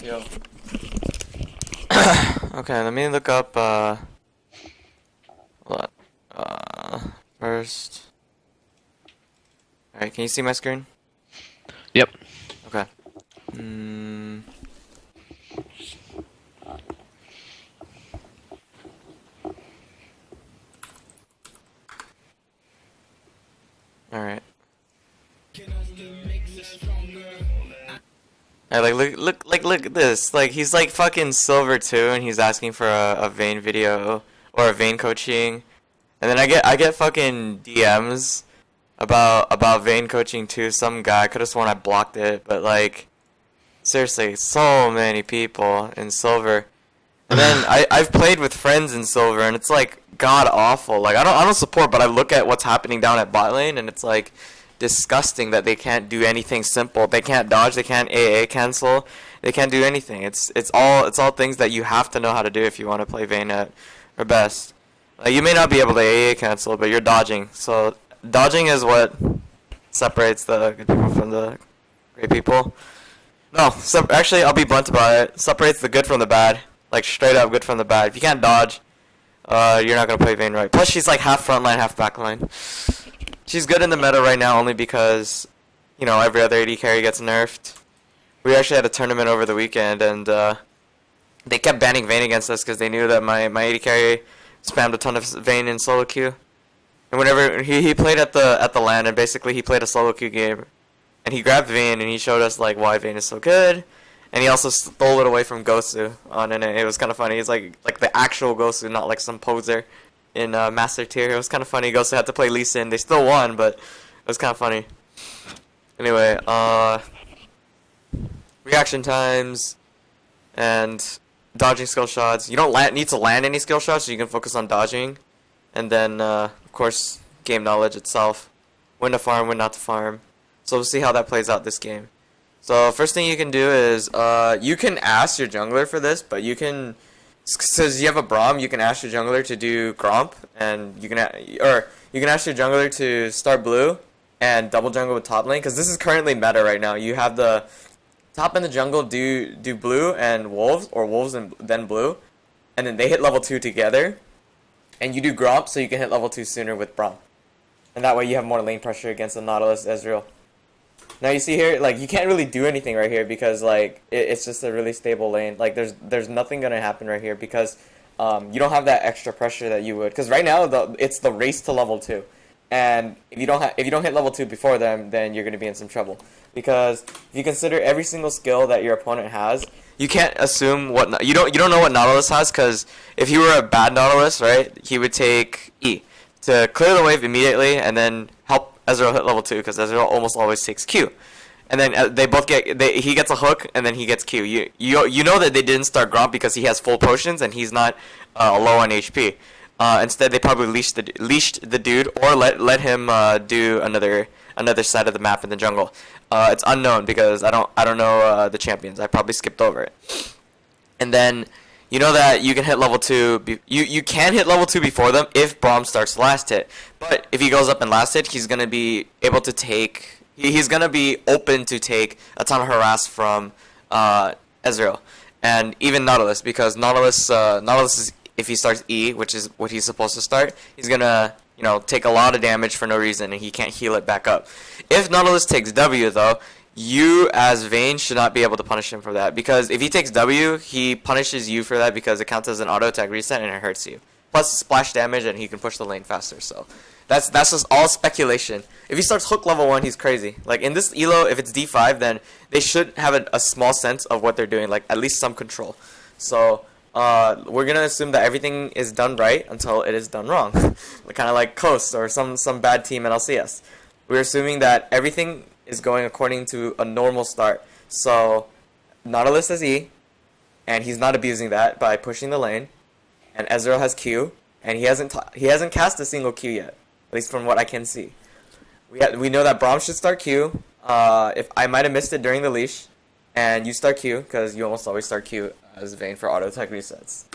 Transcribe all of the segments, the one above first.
Yo. Okay, let me look up, what? First. Alright, can you see my screen? Yep. Okay. Hmm. Alright. Alright, look at this. Like, he's like fucking silver too, and he's asking for a Vayne video or a Vayne coaching. And then I get fucking DMs about Vayne coaching too. Some guy, I could have sworn I blocked it, but like seriously, so many people in silver. And then I've played with friends in silver, and it's like god awful. Like I don't support, but I look at what's happening down at bot lane, and it's like disgusting that they can't do anything simple. They can't dodge, they can't AA cancel, they can't do anything. It's all things that you have to know how to do if you want to play Vayne at or best. Like, you may not be able to AA cancel, but you're dodging. So dodging is what separates the good people from the great people. No, actually, I'll be blunt about it. Separates the good from the bad. Like, straight up good from the bad. If you can't dodge, you're not going to play Vayne right. Plus, she's like half front line, half back line. She's good in the meta right now only because, you know, every other AD carry gets nerfed. We actually had a tournament over the weekend, and they kept banning Vayne against us because they knew that my AD carry spammed a ton of Vayne in solo queue. And whenever he played at the LAN, and basically he played a solo queue game, and he grabbed Vayne and he showed us like why Vayne is so good, and he also stole it away from Gosu on, and it was kind of funny. He's like the actual Gosu, not like some poser in Master Tier. It was kind of funny. Gosu had to play Lee Sin. They still won, but it was kind of funny. Anyway, reaction times and dodging skill shots. You don't need to land any skill shots, so you can focus on dodging. And then, of course, game knowledge itself. When to farm, when not to farm. So we'll see how that plays out this game. So first thing you can do is, you can ask your jungler for this, but you can, since you have a Braum, you can ask your jungler to do Gromp, and you can ask your jungler to start blue and double jungle with top lane, because this is currently meta right now. You have the top in the jungle do blue and wolves, or wolves and then blue, and then they hit level 2 together, and you do Gromp so you can hit level 2 sooner with Braum. And that way you have more lane pressure against the Nautilus Ezreal. Now you see here, like, you can't really do anything right here because like it's just a really stable lane. Like there's nothing gonna happen right here because you don't have that extra pressure that you would. Because right now it's the race to level 2, and if you don't hit level 2 before them, then you're gonna be in some trouble. Because if you consider every single skill that your opponent has, you can't assume what you don't know what Nautilus has. Because if he were a bad Nautilus, right, he would take E to clear the wave immediately and then help Ezreal hit level 2, because Ezreal almost always takes Q. And then they both he gets a hook and then he gets Q. You know that they didn't start Gromp because he has full potions and he's not low on HP. Instead, they probably leashed the dude, or let him do another side of the map in the jungle. It's unknown because I don't know the champions. I probably skipped over it. And then you know that you can hit level 2. You can hit level 2 before them if Braum starts last hit. But if he goes up in last hit, he's gonna be able to take. He's gonna be open to take a ton of harass from Ezreal and even Nautilus, because Nautilus is, if he starts E, which is what he's supposed to start, he's gonna take a lot of damage for no reason, and he can't heal it back up. If Nautilus takes W though, you as Vayne should not be able to punish him for that, because if he takes W, he punishes you for that because it counts as an auto attack reset and it hurts you. Plus splash damage, and he can push the lane faster. So that's just all speculation. If he starts hook level 1, he's crazy. Like in this elo, if it's D5, then they should have a small sense of what they're doing, like at least some control. So we're gonna assume that everything is done right until it is done wrong. Kind of like Coast or some bad team in LCS. We're assuming that everything is going according to a normal start. So Nautilus has E, and he's not abusing that by pushing the lane. And Ezreal has Q, and he hasn't cast a single Q yet, at least from what I can see. We know that Braum should start Q. If I might have missed it during the leash, and you start Q because you almost always start Q as Vayne for auto attack resets.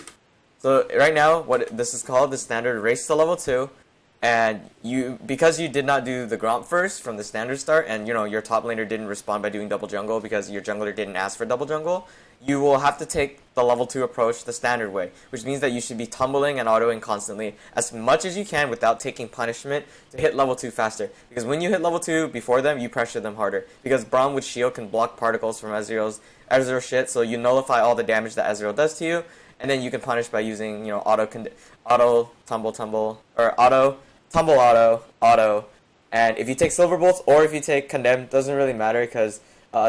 So right now, what this is called the standard race to level 2. And because you did not do the Gromp first from the standard start, and your top laner didn't respond by doing double jungle because your jungler didn't ask for double jungle, you will have to take the level 2 approach the standard way, which means that you should be tumbling and autoing constantly as much as you can without taking punishment to hit level 2 faster. Because when you hit level 2 before them, you pressure them harder. Because Braum with shield can block particles from Ezreal shit, so you nullify all the damage that Ezreal does to you, and then you can punish by using, auto auto. And if you take Silver Bolts or if you take Condemn, doesn't really matter because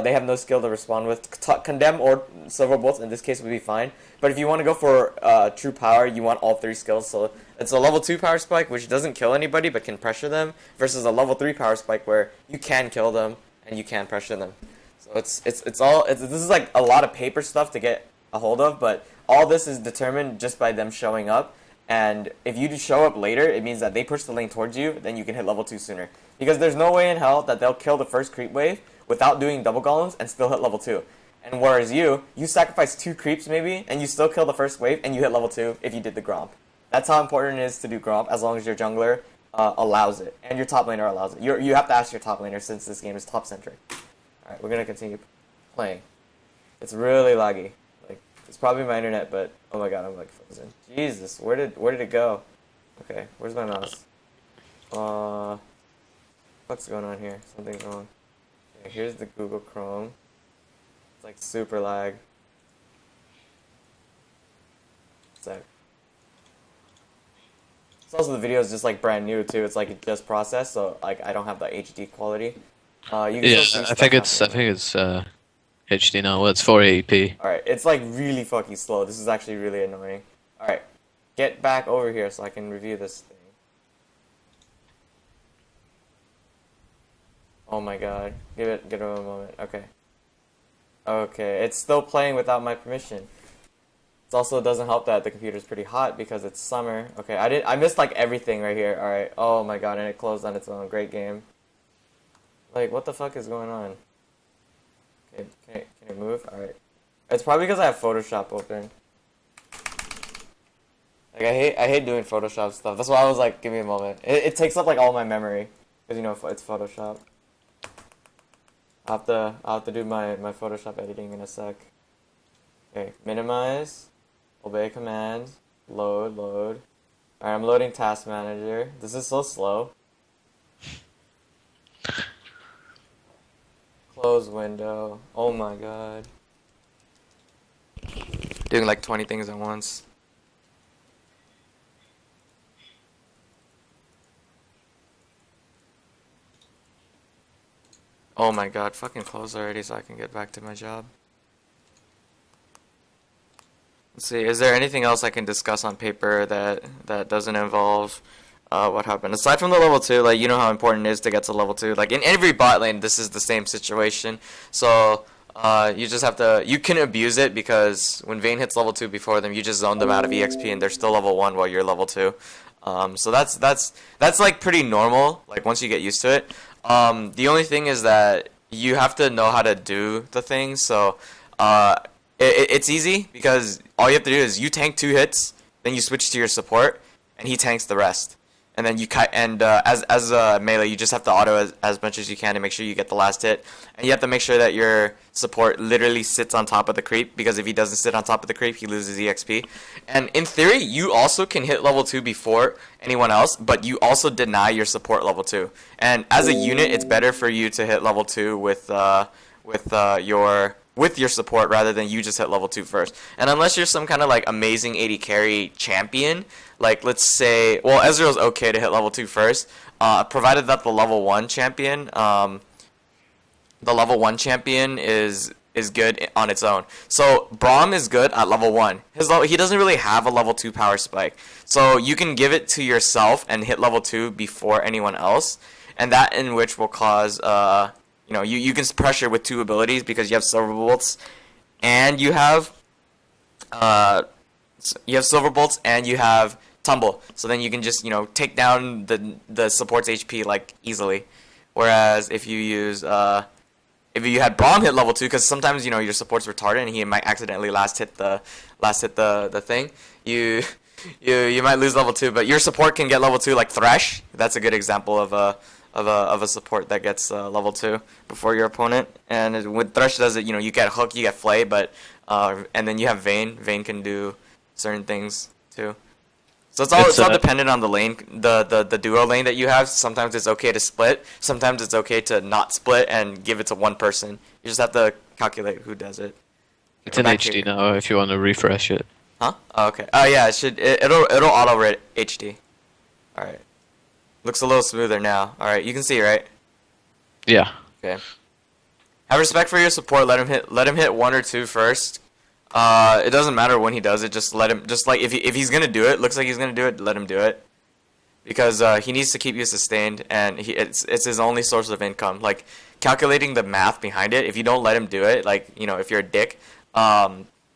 they have no skill to respond with. Condemn or Silver Bolts in this case would be fine. But if you want to go for true power, you want all 3 skills. So it's a level 2 power spike, which doesn't kill anybody but can pressure them, versus a level 3 power spike where you can kill them and you can pressure them. So this is like a lot of paper stuff to get a hold of, but all this is determined just by them showing up. And if you just show up later, it means that they push the lane towards you, then you can hit level 2 sooner. Because there's no way in hell that they'll kill the first creep wave without doing double golems and still hit level 2. And whereas you sacrifice 2 creeps maybe, and you still kill the first wave, and you hit level 2 if you did the Gromp. That's how important it is to do Gromp, as long as your jungler allows it, and your top laner allows it. You have to ask your top laner, since this game is top-centric. Alright, we're gonna continue playing. It's really laggy. It's probably my internet, but oh my god, I'm like frozen. Jesus, where did it go? Okay, where's my mouse? What's going on here? Something's wrong. Okay, here's the Google Chrome. It's like super lag. Sec. It's also the video is just like brand new too. It's like it just processed, so like I don't have the HD quality. You can Yeah, still see I think stuff it's HD now. Well, it's 480p. Alright, it's like really fucking slow. This is actually really annoying. Alright, get back over here so I can review this thing. Oh my god. Give it a moment. Okay. Okay, it's still playing without my permission. It also doesn't help that the computer's pretty hot because it's summer. Okay, I missed like everything right here. Alright. Oh my god, and it closed on its own. Great game. Like, what the fuck is going on? Okay, can it move? Alright. It's probably because I have Photoshop open. Like, I hate doing Photoshop stuff. That's why I was like, give me a moment. It takes up like all my memory. Because, it's Photoshop. I'll have to do my Photoshop editing in a sec. Okay, minimize. Obey commands. Load. Alright, I'm loading Task Manager. This is so slow. Close window. Oh my god. Doing like 20 things at once. Oh my god, fucking close already so I can get back to my job. Let's see, is there anything else I can discuss on paper that doesn't involve what happened? Aside from the level 2, like, you know how important it is to get to level 2. Like, in every bot lane, this is the same situation. So, you just have to, you can abuse it because when Vayne hits level 2 before them, you just zone them out of EXP and they're still level 1 while you're level 2. So that's like pretty normal, like once you get used to it. The only thing is that you have to know how to do the things, so it's easy because all you have to do is you tank 2 hits, then you switch to your support, and he tanks the rest. And then as a melee, you just have to auto as much as you can to make sure you get the last hit. And you have to make sure that your support literally sits on top of the creep, because if he doesn't sit on top of the creep, he loses EXP. And in theory, you also can hit level 2 before anyone else, but you also deny your support level 2. And as a unit, it's better for you to hit level 2 with your support rather than you just hit level 2 first. And unless you're some kind of like amazing AD carry champion, like let's say, well, Ezreal's okay to hit level 2 first, provided that the level 1 champion is good on its own. So Braum is good at level 1. He doesn't really have a level 2 power spike. So you can give it to yourself and hit level 2 before anyone else, and that in which will cause you can pressure with 2 abilities because you have Silver Bolts and you have Silver Bolts and you have Tumble. So then you can just, take down the support's HP like easily. Whereas if you use if you had Braum hit level 2, because sometimes your support's retarded and he might accidentally last hit the thing, you might lose level 2, but your support can get level 2 like Thresh. That's a good example of a support that gets level 2 before your opponent. And with Thresh does it, you get Hook, you get Flay, but And then you have Vayne. Vayne can do certain things too. So it's all dependent on the lane, the duo lane that you have. Sometimes it's okay to split. Sometimes it's okay to not split and give it to one person. You just have to calculate who does it. It's in HD now if you want to refresh it. Huh? Oh, okay. Oh yeah, it'll auto rate HD. All right. Looks a little smoother now. All right, you can see, right? Yeah. Okay. Have respect for your support. Let him hit 1 or 2 first. It doesn't matter when he does it. Just let him. Just like if he's gonna do it, looks like he's gonna do it. Let him do it, because he needs to keep you sustained, and it's his only source of income. Like calculating the math behind it. If you don't let him do it, like if you're a dick,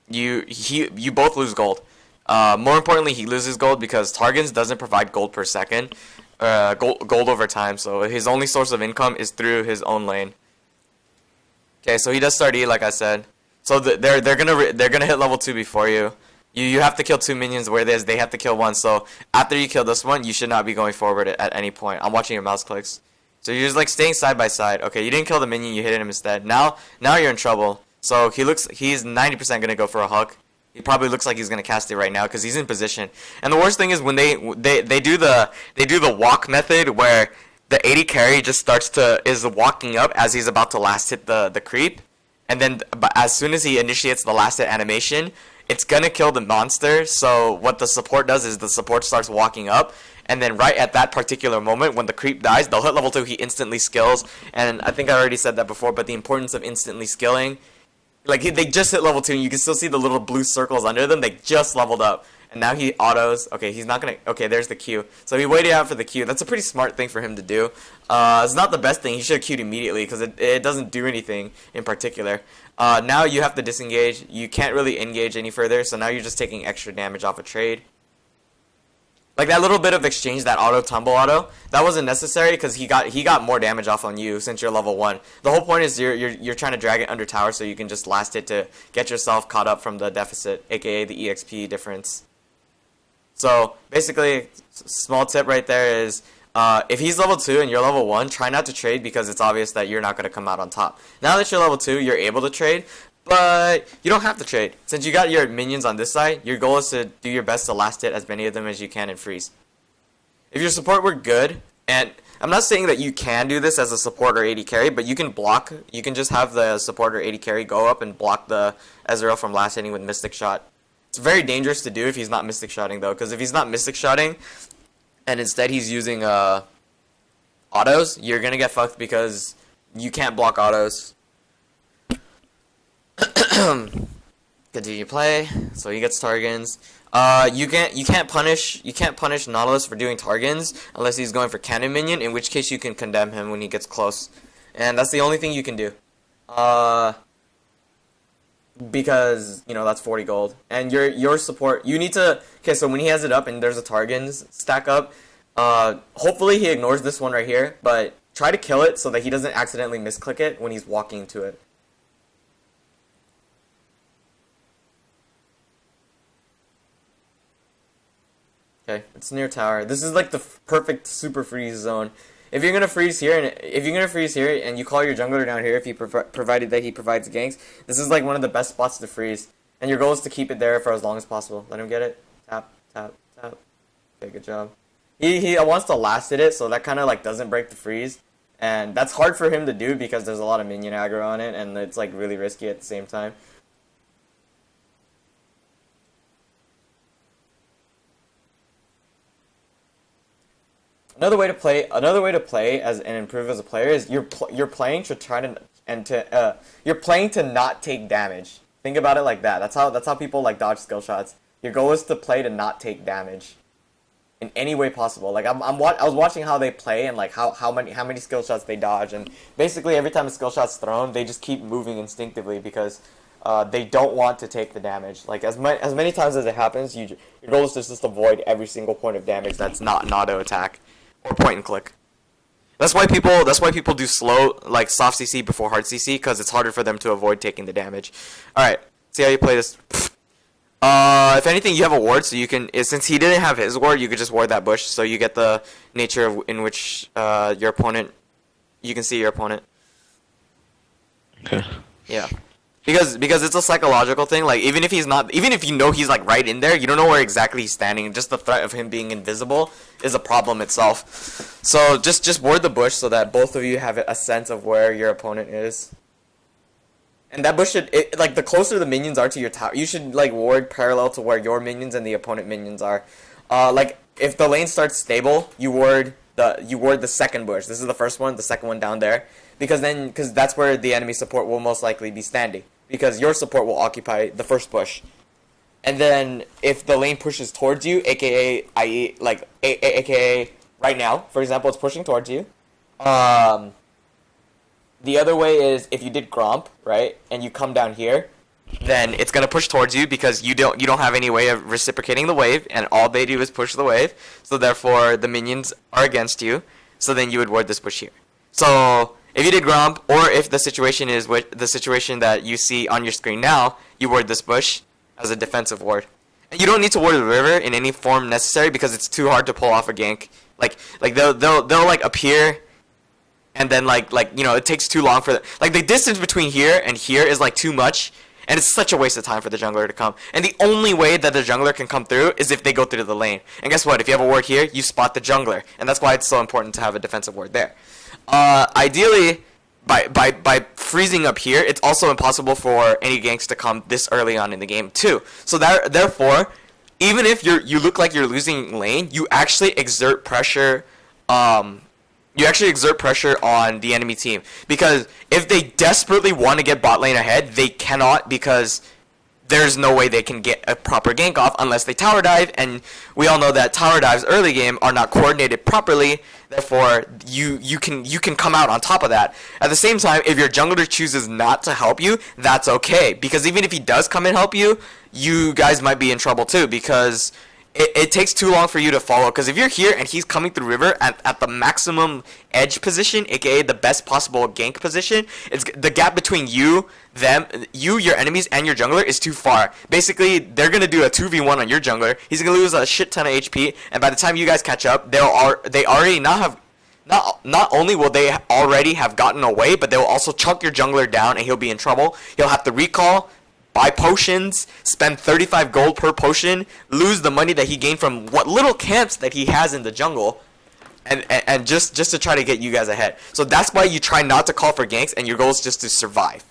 you both lose gold. More importantly, he loses gold because Targons doesn't provide gold per second, gold over time. So his only source of income is through his own lane. Okay, so he does start E, like I said. So they're gonna hit level 2 before you. You have to kill 2 minions, whereas they have to kill 1. So after you kill this one, you should not be going forward at any point. I'm watching your mouse clicks. So you're just like staying side by side. Okay, you didn't kill the minion, you hit him instead. Now you're in trouble. So he's 90% gonna go for a hook. He probably looks like he's gonna cast it right now because he's in position. And the worst thing is when they do the walk method where the AD carry just is walking up as he's about to last hit the creep, and then but as soon as he initiates the last hit animation, it's gonna kill the monster. So what the support does is the support starts walking up, and then right at that particular moment when the creep dies, they'll hit level 2, he instantly skills. And I think I already said that before, but the importance of instantly skilling, like they just hit level 2 and you can still see the little blue circles under them. They just leveled up. And now he autos. Okay, he's not gonna. Okay, there's the Q. So he waited out for the Q. That's a pretty smart thing for him to do. It's not the best thing. He should have Q'd immediately because it doesn't do anything in particular. Now you have to disengage. You can't really engage any further. So now you're just taking extra damage off a trade. Like that little bit of exchange, that tumble auto, that wasn't necessary because he got more damage off on you since you're level 1. The whole point is you're trying to drag it under tower so you can just last it to get yourself caught up from the deficit, aka the EXP difference. So basically, small tip right there is if he's level 2 and you're level 1, try not to trade because it's obvious that you're not going to come out on top. Now that you're level 2, you're able to trade, but you don't have to trade. Since you got your minions on this side, your goal is to do your best to last hit as many of them as you can and freeze. If your support were good, and I'm not saying that you can do this as a support or AD carry, but you can block. You can just have the support or AD carry go up and block the Ezreal from last hitting with Mystic Shot. It's very dangerous to do if he's not Mystic Shotting though, because if he's not Mystic Shotting and instead he's using autos, you're gonna get fucked because you can't block autos. Continue play. So he gets Targons. You can't punish Nautilus for doing Targons unless he's going for cannon minion, in which case you can condemn him when he gets close, and that's the only thing you can do. Because that's 40 gold, and your support, you need to. Okay, so when he has it up and there's a Targons stack up, hopefully he ignores this one right here, but try to kill it so that he doesn't accidentally misclick it when he's walking to it. Okay, it's near tower. This is like the perfect super freeze zone. If you're gonna freeze here, and you call your jungler down here, if he provided that he provides ganks, this is like one of the best spots to freeze. And your goal is to keep it there for as long as possible. Let him get it. Tap, tap, tap. Okay, good job. He wants to last hit it, so that kind of like doesn't break the freeze, and that's hard for him to do because there's a lot of minion aggro on it, and it's like really risky at the same time. Another way to play as and improve as a player is you're playing to try to you're playing to not take damage. Think about it like that. That's how people like dodge skill shots. Your goal is to play to not take damage in any way possible. Like I was watching how they play and like how many skill shots they dodge, and basically every time a skill shot's thrown, they just keep moving instinctively because they don't want to take the damage. Like as many times as it happens, your goal is to just avoid every single point of damage that's not an auto attack or point and click. That's why people do slow, like soft CC before hard CC, because it's harder for them to avoid taking the damage. All right, see how you play this. If anything, you have a ward, so you can. Since he didn't have his ward, you could just ward that bush, so you get the nature in which your opponent. You can see your opponent. Okay. Yeah. Because it's a psychological thing. Like even if you know he's like right in there, you don't know where exactly he's standing. Just the threat of him being invisible is a problem itself. So just ward the bush so that both of you have a sense of where your opponent is. And that bush like the closer the minions are to your tower, you should like ward parallel to where your minions and the opponent minions are. Like if the lane starts stable, you ward the second bush. This is the first one, the second one down there, because that's where the enemy support will most likely be standing. Because your support will occupy the first bush. And then if the lane pushes towards you, aka aka right now, for example, it's pushing towards you. The other way is if you did Gromp, right, and you come down here, then it's gonna push towards you because you don't have any way of reciprocating the wave, and all they do is push the wave. So therefore, the minions are against you. So then you would ward this push here. So if you did Gromp, or if the situation is the situation that you see on your screen now, you ward this bush as a defensive ward. And you don't need to ward the river in any form necessary because it's too hard to pull off a gank. Like they'll like appear, and then like you know it takes too long for like the distance between here and here is like too much, and it's such a waste of time for the jungler to come. And the only way that the jungler can come through is if they go through the lane. And guess what? If you have a ward here, you spot the jungler, and that's why it's so important to have a defensive ward there. Ideally, by freezing up here, it's also impossible for any ganks to come this early on in the game too. So therefore, even if you look like you're losing lane, you actually exert pressure. You actually exert pressure on the enemy team, because if they desperately want to get bot lane ahead, they cannot, because there's no way they can get a proper gank off unless they tower dive, and we all know that tower dives early game are not coordinated properly. Therefore, you can come out on top of that. At the same time, if your jungler chooses not to help you, that's okay, because even if he does come and help you, you guys might be in trouble too, because it takes too long for you to follow. Because if you're here and he's coming through river at the maximum edge position, aka the best possible gank position, it's the gap between you, your enemies, and your jungler is too far. Basically, they're gonna do a 2v1 on your jungler. He's gonna lose a shit ton of HP, and by the time you guys catch up, they already not only will they already have gotten away, but they will also chunk your jungler down, and he'll be in trouble. He'll have to recall, buy potions, spend 35 gold per potion, lose the money that he gained from what little camps that he has in the jungle, and just to try to get you guys ahead. So that's why you try not to call for ganks, and your goal is just to survive.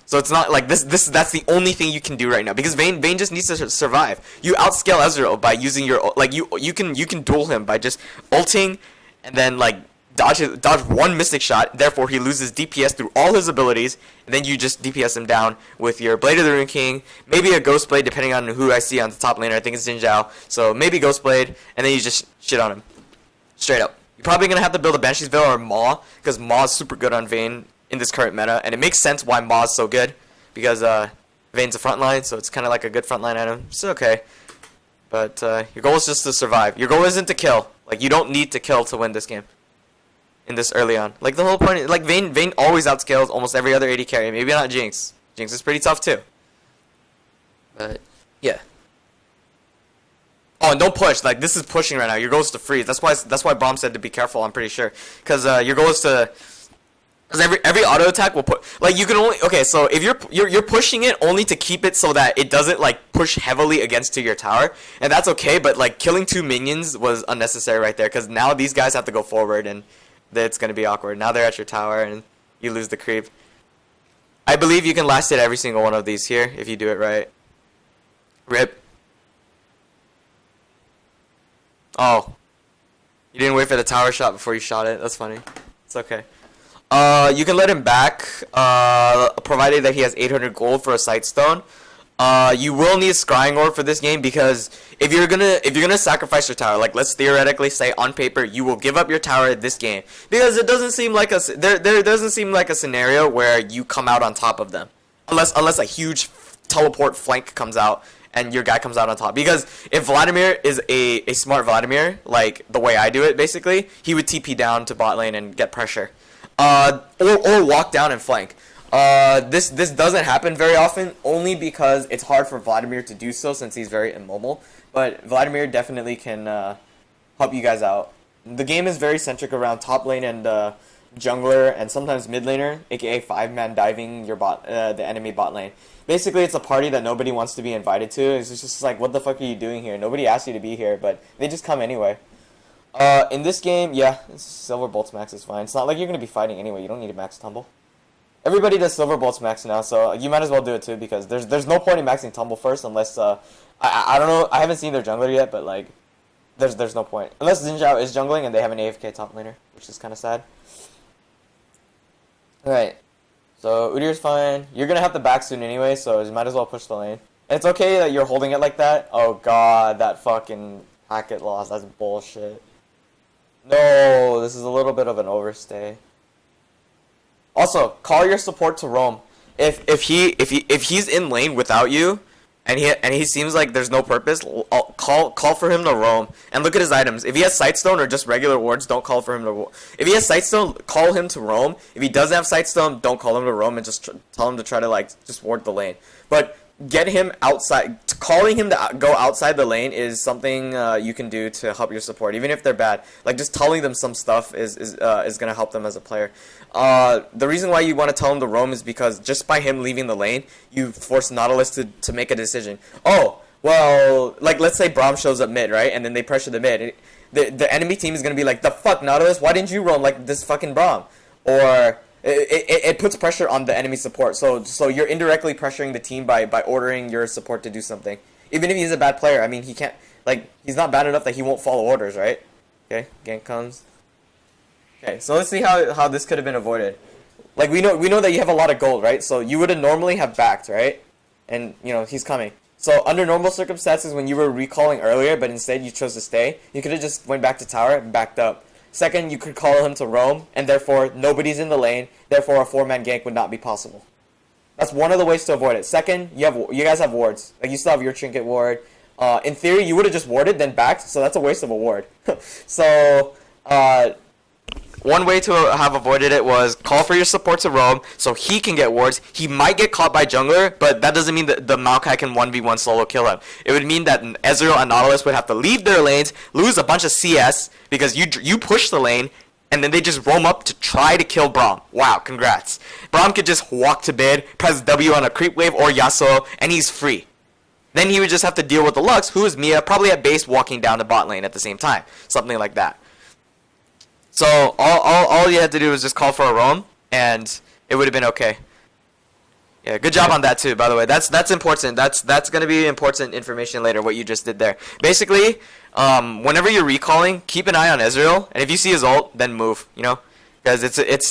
So it's not like that's the only thing you can do right now, because Vayne just needs to survive. You outscale Ezreal by using your you can duel him by just ulting, and then like dodge one mystic shot, therefore he loses DPS through all his abilities, and then you just DPS him down with your Blade of the Rune King, maybe a Ghost Blade depending on who I see on the top laner. I think it's Jin Zhao, so maybe Ghost Blade, and then you just shit on him. Straight up. You're probably going to have to build a Banshee's Veil or Maw, because Maw is super good on Vayne in this current meta, and it makes sense why Maw is so good, because Vayne's a frontline, so it's kind of like a good frontline item. It's okay. But your goal is just to survive. Your goal isn't to kill. Like, you don't need to kill to win this game. In this early on, like the whole point, like Vayne always outscales almost every other AD carry. Maybe not Jinx. Jinx is pretty tough too. But yeah. Oh, and don't push. Like this is pushing right now. Your goal is to freeze. That's why Bomb said to be careful. I'm pretty sure, because your goal is to. Because every auto attack will put, like you can only, okay, so if you're pushing it only to keep it so that it doesn't like push heavily against to your tower, and that's okay. But like killing 2 minions was unnecessary right there, because now these guys have to go forward, and it's going to be awkward. Now they're at your tower, and you lose the creep. I believe you can last hit every single one of these here, if you do it right. Rip. Oh. You didn't wait for the tower shot before you shot it. That's funny. It's okay. You can let him back, provided that he has 800 gold for a Sightstone. You will need Scrying Orb for this game, because if you're gonna sacrifice your tower, like let's theoretically say on paper you will give up your tower this game, because it doesn't seem like there doesn't seem like a scenario where you come out on top of them, unless a huge teleport flank comes out and your guy comes out on top. Because if Vladimir is a smart Vladimir, like the way I do it, basically he would TP down to bot lane and get pressure, or walk down and flank. This doesn't happen very often, only because it's hard for Vladimir to do so since he's very immobile. But Vladimir definitely can help you guys out. The game is very centric around top lane and jungler and sometimes mid laner, aka 5-man diving your the enemy bot lane. Basically, it's a party that nobody wants to be invited to. It's just like, what the fuck are you doing here? Nobody asked you to be here, but they just come anyway. In this game, yeah, Silver Bolt's max is fine. It's not like you're gonna be fighting anyway. You don't need a max tumble. Everybody does Silver Bolt's max now, so you might as well do it too, because there's no point in maxing tumble first unless I don't know, I haven't seen their jungler yet, but like there's no point unless Xin Zhao is jungling and they have an AFK top laner, which is kind of sad. All right. So Udyr's fine. You're gonna have to back soon anyway, so you might as well push the lane. And it's okay that you're holding it like that. Oh god, that fucking packet loss. That's bullshit. No, this is a little bit of an overstay. Also, call your support to roam. If he's in lane without you, and he seems like there's no purpose, call for him to roam. And look at his items. If he has Sightstone or just regular wards, don't call for him to roam. If he has Sightstone, call him to roam. If he doesn't have Sightstone, don't call him to roam and just tell him to try to like just ward the lane. But get him outside. Calling him to go outside the lane is something you can do to help your support, even if they're bad. Like just telling them some stuff is gonna help them as a player. The reason why you want to tell him to roam is because just by him leaving the lane, you force Nautilus to make a decision. Oh, well, like let's say Braum shows up mid, right, and then they pressure the mid. The enemy team is gonna be like, the fuck, Nautilus, why didn't you roam like this fucking Braum? Or it puts pressure on the enemy support. So you're indirectly pressuring the team by ordering your support to do something. Even if he's a bad player, I mean, he can't, like, he's not bad enough that he won't follow orders, right? Okay, gank comes. Okay, so let's see how this could have been avoided. Like, we know that you have a lot of gold, right? So you would have normally have backed, right? And, you know, he's coming. So under normal circumstances, when you were recalling earlier, but instead you chose to stay, you could have just went back to tower and backed up. Second, you could call him to roam, and therefore nobody's in the lane, therefore a 4-man gank would not be possible. That's one of the ways to avoid it. Second, you guys have wards. Like, you still have your trinket ward. In theory, you would have just warded, then backed, so that's a waste of a ward. So, one way to have avoided it was call for your support to roam so he can get wards. He might get caught by jungler, but that doesn't mean that the Maokai can 1v1 solo kill him. It would mean that Ezreal and Nautilus would have to leave their lanes, lose a bunch of CS because you push the lane, and then they just roam up to try to kill Braum. Wow, congrats. Braum could just walk to mid, press W on a creep wave or Yasuo, and he's free. Then he would just have to deal with the Lux, who is Mia, probably at base walking down the bot lane at the same time. Something like that. So all you had to do was just call for a roam, and it would have been okay. Yeah, good job on that too, by the way. That's important. That's gonna be important information later, what you just did there. Basically, whenever you're recalling, keep an eye on Ezreal, and if you see his ult, then move, you know? Because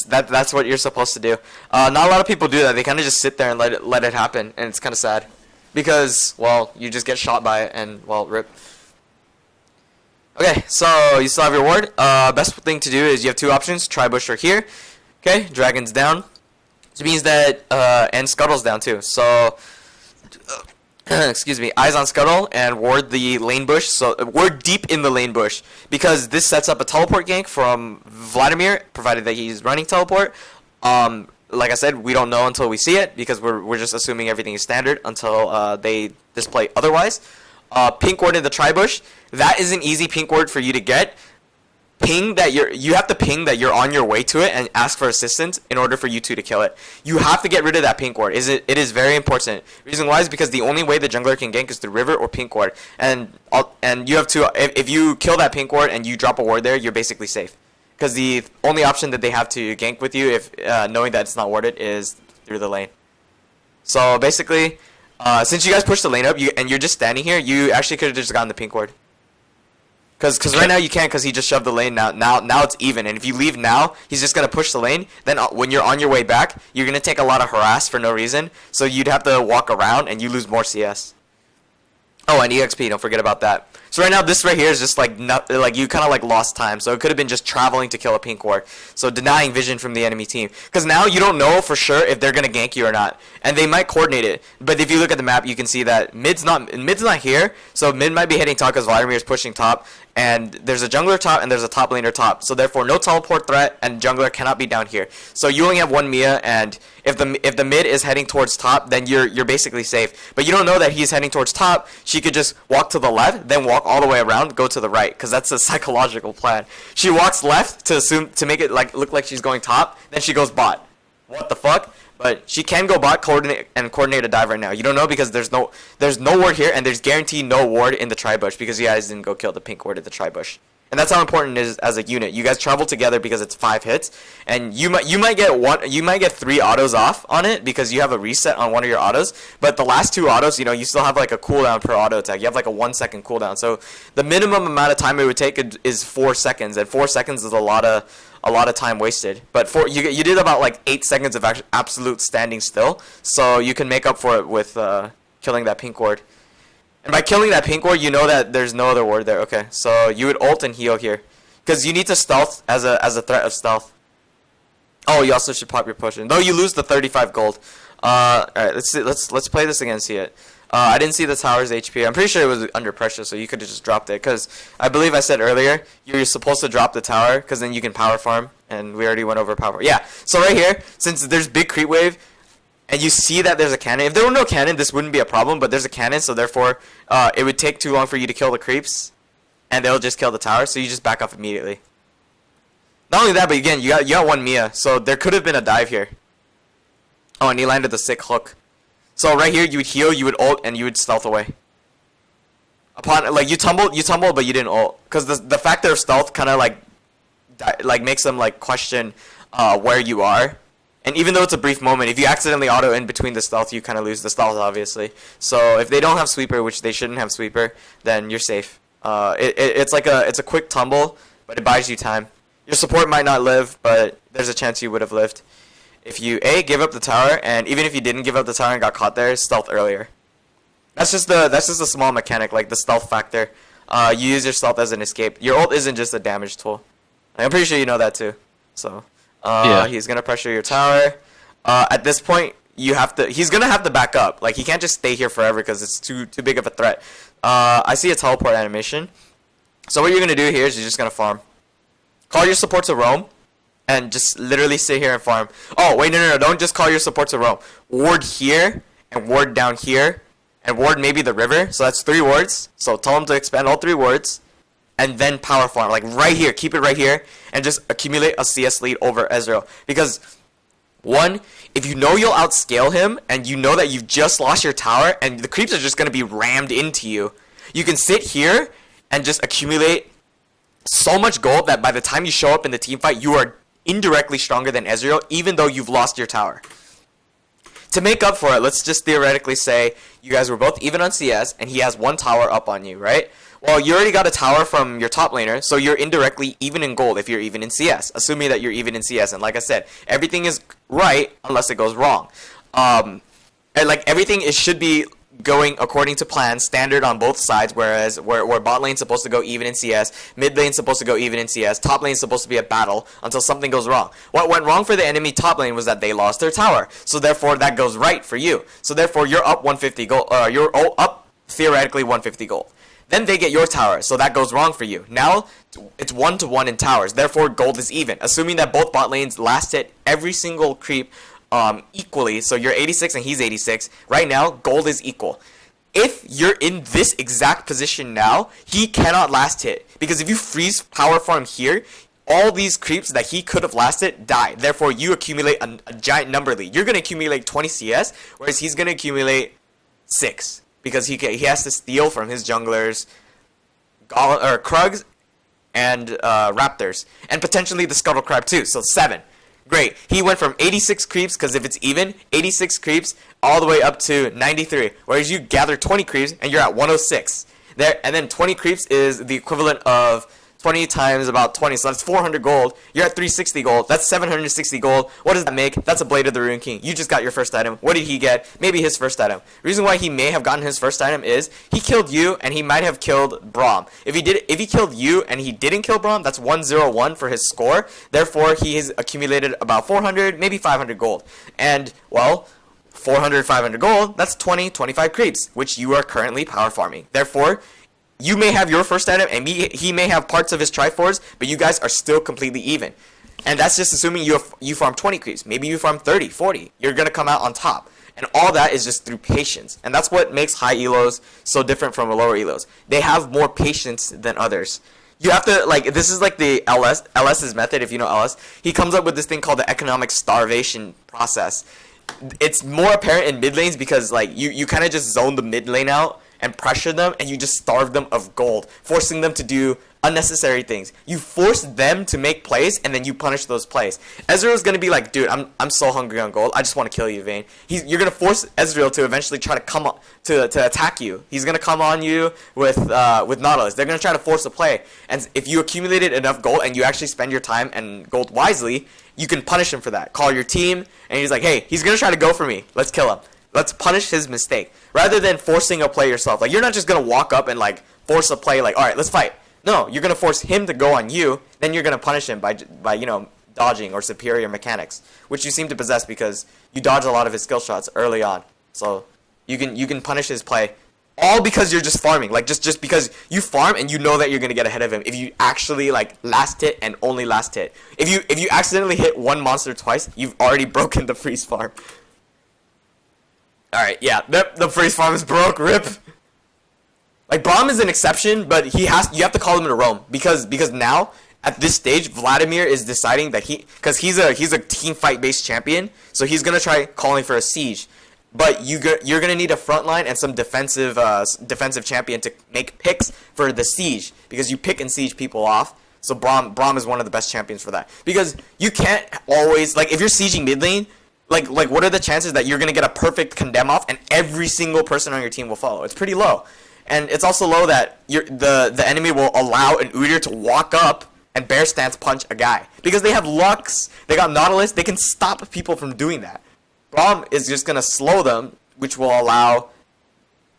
that's what you're supposed to do. Not a lot of people do that. They kind of just sit there and let it happen, and it's kind of sad. Because, well, you just get shot by it, and, well, rip. Okay, so you still have your ward. Best thing to do is you have two options, Tribush or here. Okay, Dragon's down. Which means that, and Scuttle's down too. So, excuse me, eyes on Scuttle and ward the lane bush. So, ward deep in the lane bush. Because this sets up a teleport gank from Vladimir, provided that he's running teleport. Like I said, we don't know until we see it, because we're just assuming everything is standard until they display otherwise. Pink ward in the Tribush. That is an easy pink ward for you to get. Ping that you have to ping that you're on your way to it and ask for assistance in order for you two to kill it. You have to get rid of that pink ward. It is very important. Reason why is because the only way the jungler can gank is through river or pink ward. And you have to, if you kill that pink ward and you drop a ward there, you're basically safe. Because the only option that they have to gank with you, if knowing that it's not warded, is through the lane. So basically, since you guys pushed the lane up and you're just standing here, you actually could have just gotten the pink ward. Because right now you can't, because he just shoved the lane. Now it's even, and if you leave now, he's just gonna push the lane. Then when you're on your way back, you're gonna take a lot of harass for no reason. So you'd have to walk around, and you lose more CS. Oh, and EXP, don't forget about that. So right now, this right here is just like you kind of like lost time. So it could have been just traveling to kill a pink ward. So denying vision from the enemy team. Because now you don't know for sure if they're gonna gank you or not, and they might coordinate it. But if you look at the map, you can see that mid's not here. So mid might be hitting top because Vladimir is pushing top, and there's a jungler top and there's a top laner top. So therefore, no teleport threat, and jungler cannot be down here. So you only have one Mia, and If the mid is heading towards top, then you're basically safe. But you don't know that he's heading towards top. She could just walk to the left, then walk all the way around, go to the right, because that's a psychological plan. She walks left to make it look like she's going top, then she goes bot. What the fuck? But she can go bot, coordinate a dive right now. You don't know because there's no ward here, and there's guaranteed no ward in the tri-bush because you guys didn't go kill the pink ward at the tri-bush. And that's how important it is as a unit. You guys travel together because it's 5 hits, and you might get 3 autos off on it because you have a reset on one of your autos. But the last 2 autos, you still have like a cooldown per auto attack. You have like a 1 second cooldown. So the minimum amount of time it would take is 4 seconds, and 4 seconds is a lot of time wasted. But you did about like 8 seconds of absolute standing still, so you can make up for it with killing that pink ward. And by killing that pink ward, you know that there's no other ward there. Okay, so you would ult and heal here, because you need to stealth as a threat of stealth. Oh, you also should pop your potion, though you lose the 35 gold. All right, let's see. Let's play this again. See it. I didn't see the tower's HP. I'm pretty sure it was under pressure, so you could have just dropped it. Because I believe I said earlier you're supposed to drop the tower, because then you can power farm. And we already went over power. Yeah. So right here, since there's big creep wave, and you see that there's a cannon. If there were no cannon, this wouldn't be a problem, but there's a cannon, so therefore it would take too long for you to kill the creeps, and they'll just kill the tower, so you just back off immediately. Not only that, but again, you got 1 Mia, so there could have been a dive here. Oh, and he landed the sick hook. So right here, you would heal, you would ult, and you would stealth away. You tumbled, but you didn't ult, because the factor of stealth kind of like makes them like question where you are. And even though it's a brief moment, if you accidentally auto in between the stealth, you kind of lose the stealth, obviously. So if they don't have sweeper, which they shouldn't have sweeper, then you're safe. It's a quick tumble, but it buys you time. Your support might not live, but there's a chance you would have lived. If you give up the tower, and even if you didn't give up the tower and got caught there, stealth earlier. That's just a small mechanic, like the stealth factor. You use your stealth as an escape. Your ult isn't just a damage tool. I'm pretty sure you know that too. So. Yeah. He's gonna pressure your tower. At this point, he's gonna have to back up. Like, he can't just stay here forever because it's too big of a threat. I see a teleport animation. So what you're gonna do here is you're just gonna farm. Call your support to roam, and just literally sit here and farm. Oh wait, no, don't just call your support to roam. Ward here and ward down here, and ward maybe the river. So that's 3 wards. So tell him to expand all 3 wards. And then power farm, like right here, keep it right here, and just accumulate a CS lead over Ezreal. Because, 1, if you know you'll outscale him, and you know that you've just lost your tower, and the creeps are just going to be rammed into you, you can sit here and just accumulate so much gold that by the time you show up in the team fight, you are indirectly stronger than Ezreal, even though you've lost your tower. To make up for it, let's just theoretically say you guys were both even on CS, and he has 1 tower up on you, right? Well, you already got a tower from your top laner, so you're indirectly even in gold if you're even in CS, assuming that you're even in CS. And like I said, everything is right unless it goes wrong. And like everything should be going according to plan, standard on both sides, whereas where bot lane's supposed to go even in CS, mid lane's supposed to go even in CS, top lane's supposed to be a battle until something goes wrong. What went wrong for the enemy top lane was that they lost their tower, so therefore that goes right for you. So therefore you're up 150 gold, you're up theoretically 150 gold. Then they get your tower, so that goes wrong for you. Now, it's 1-to-1 in towers, therefore gold is even. Assuming that both bot lanes last hit every single creep equally, so you're 86 and he's 86, right now, gold is equal. If you're in this exact position now, he cannot last hit. Because if you freeze power farm here, all these creeps that he could have lasted die. Therefore, you accumulate a giant number lead. You're going to accumulate 20 CS, whereas he's going to accumulate 6. Because he has to steal from his junglers, Krugs, and Raptors. And potentially the Scuttle Crab too, so 7. Great. He went from 86 creeps, because if it's even, 86 creeps, all the way up to 93. Whereas you gather 20 creeps, and you're at 106. And then 20 creeps is the equivalent of 20 times about 20, so that's 400 gold. You're at 360 gold. That's 760 gold. What does that make? That's a Blade of the Rune King. You just got your first item. What did he get? Maybe his first item. The reason why he may have gotten his first item is he killed you and he might have killed Braum. If he killed you and he didn't kill Braum, that's 101 for his score. Therefore, he has accumulated about 400, maybe 500 gold. And, well, 400, 500 gold, that's 20, 25 creeps, which you are currently power farming. Therefore, you may have your first item, and he may have parts of his Triforce, but you guys are still completely even. And that's just assuming you farm 20 creeps. Maybe you farm 30, 40. You're going to come out on top. And all that is just through patience. And that's what makes high elos so different from lower elos. They have more patience than others. You have to, like, this is like the LS's method, if you know LS. He comes up with this thing called the economic starvation process. It's more apparent in mid lanes because, like, you kind of just zone the mid lane out and pressure them, and you just starve them of gold, forcing them to do unnecessary things. You force them to make plays, and then you punish those plays. Ezreal's gonna be like, dude, I'm so hungry on gold. I just want to kill you, Vayne. You're gonna force Ezreal to eventually try to come on, to attack you. He's gonna come on you with Nautilus. They're gonna try to force a play, and if you accumulated enough gold and you actually spend your time and gold wisely, you can punish him for that. Call your team, and he's like, hey, he's gonna try to go for me. Let's kill him. Let's punish his mistake rather than forcing a play yourself. Like, you're not just gonna walk up and like force a play. Like, all right, let's fight. No, you're gonna force him to go on you. Then you're gonna punish him by dodging or superior mechanics, which you seem to possess because you dodge a lot of his skill shots early on. So you can punish his play, all because you're just farming. Like just because you farm and you know that you're gonna get ahead of him. If you actually like last hit and only last hit. If you accidentally hit one monster twice, you've already broken the freeze farm. All right, yeah, the freeze farm is broke. Rip. Like, Braum is an exception, but you have to call him to roam because now at this stage Vladimir is deciding that because he's a team fight based champion, so he's gonna try calling for a siege. But you're gonna need a front line and some defensive champion to make picks for the siege because you pick and siege people off. So Braum is one of the best champions for that because you can't always, like, if you're sieging mid lane. Like, what are the chances that you're going to get a perfect condemn off and every single person on your team will follow? It's pretty low. And it's also low that the enemy will allow an Udyr to walk up and bear stance punch a guy. Because they have Lux, they got Nautilus, they can stop people from doing that. Braum is just going to slow them, which will allow...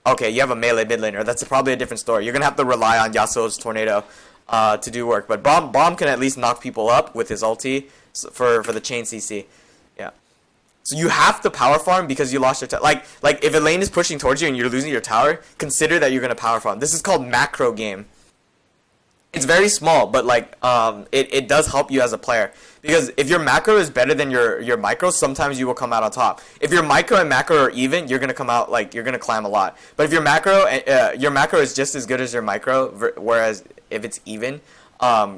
Okay, you have a melee mid laner. That's probably a different story. You're going to have to rely on Yasuo's Tornado to do work. But Braum can at least knock people up with his ulti for the chain CC. Yeah. So you have to power farm because you lost your tower. Like if a lane is pushing towards you and you're losing your tower, consider that you're gonna power farm. This is called macro game. It's very small, but like it does help you as a player because if your macro is better than your micro, sometimes you will come out on top. If your micro and macro are even, you're gonna come out like you're gonna climb a lot. But if your macro is just as good as your micro, whereas if it's even,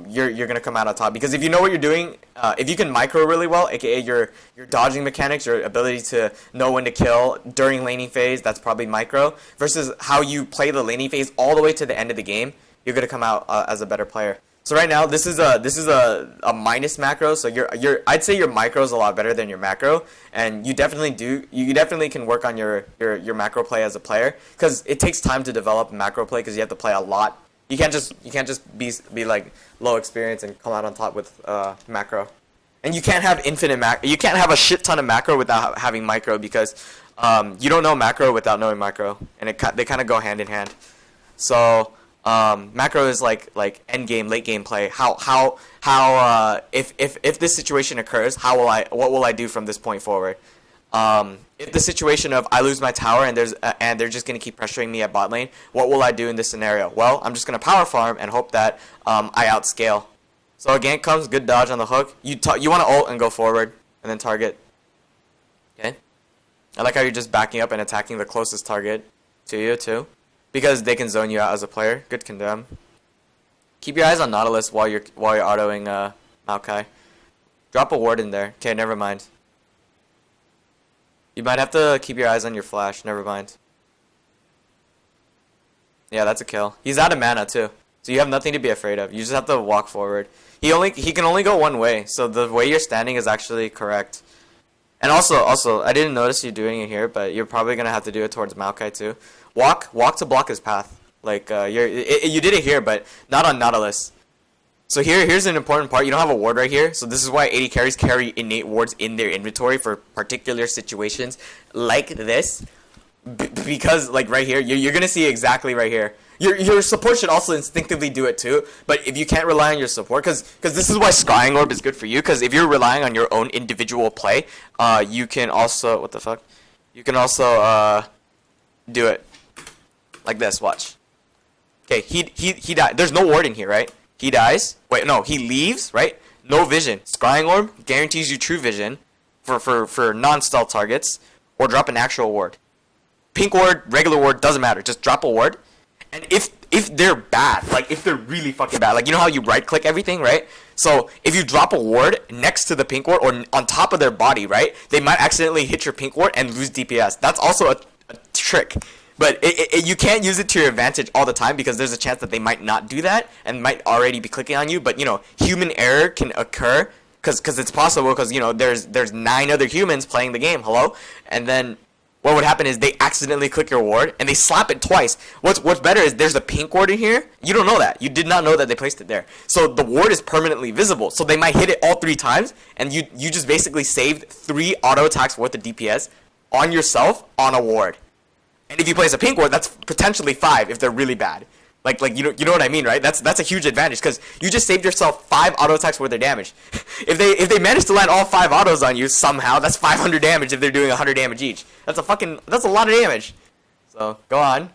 you're gonna come out on top because if you know what you're doing, if you can micro really well, aka your dodging mechanics, your ability to know when to kill during laning phase, that's probably micro. Versus how you play the laning phase all the way to the end of the game, you're gonna come out as a better player. So right now, this is a minus macro. So I'd say your micro is a lot better than your macro, and you definitely can work on your macro play as a player because it takes time to develop macro play because you have to play a lot. You can't just be like low experience and come out on top with macro, and you can't have infinite macro. You can't have a shit ton of macro without having micro because you don't know macro without knowing micro, and they kind of go hand in hand. So macro is like end game, late game play. How if this situation occurs, what will I do from this point forward? If the situation of I lose my tower and they're just gonna keep pressuring me at bot lane, what will I do in this scenario? Well, I'm just gonna power farm and hope that I outscale. So a gank comes, good dodge on the hook. You want to ult and go forward and then target. Okay. I like how you're just backing up and attacking the closest target to you too, because they can zone you out as a player. Good condemn. Keep your eyes on Nautilus while you're autoing Maokai. Drop a ward in there. Okay, never mind. You might have to keep your eyes on your flash. Never mind. Yeah, that's a kill. He's out of mana too, so you have nothing to be afraid of. You just have to walk forward. He can only go one way, so the way you're standing is actually correct. And also, I didn't notice you doing it here, but you're probably gonna have to do it towards Maokai too. Walk to block his path. Like you did it here, but not on Nautilus. So here's an important part. You don't have a ward right here. So this is why AD carries carry innate wards in their inventory for particular situations like this. Because like right here, you're gonna see exactly right here. Your support should also instinctively do it too. But if you can't rely on your support, because this is why Scrying Orb is good for you. Because if you're relying on your own individual play, you can also You can also do it like this. Watch. Okay, he died. There's no ward in here, right? He dies. Wait, no, he leaves, right? no vision. Scrying Orb guarantees you true vision for non-stealth targets, or drop an actual ward. Pink ward, regular ward, doesn't matter. Just drop a ward. And if they're bad, like if they're really fucking bad, like you know how you right click everything, right? So if you drop a ward next to the pink ward or on top of their body, right? They might accidentally hit your pink ward and lose DPS. That's also a trick. But you can't use it to your advantage all the time because there's a chance that they might not do that and might already be clicking on you. But you know, human error can occur because it's possible because you know there's 9 other humans playing the game. Hello, and then what would happen is they accidentally click your ward and they slap it twice. What's better is there's a pink ward in here. You don't know that. You did not know that they placed it there. So the ward is permanently visible. So they might hit it all 3 times and you just basically saved 3 auto attacks worth of DPS on yourself on a ward. And if you place a pink ward, that's potentially 5 if they're really bad. Like you know what I mean, right? That's a huge advantage because you just saved yourself 5 auto attacks worth of damage. if they manage to land all 5 autos on you somehow, that's 500 damage if they're doing 100 damage each. That's a lot of damage. So go on.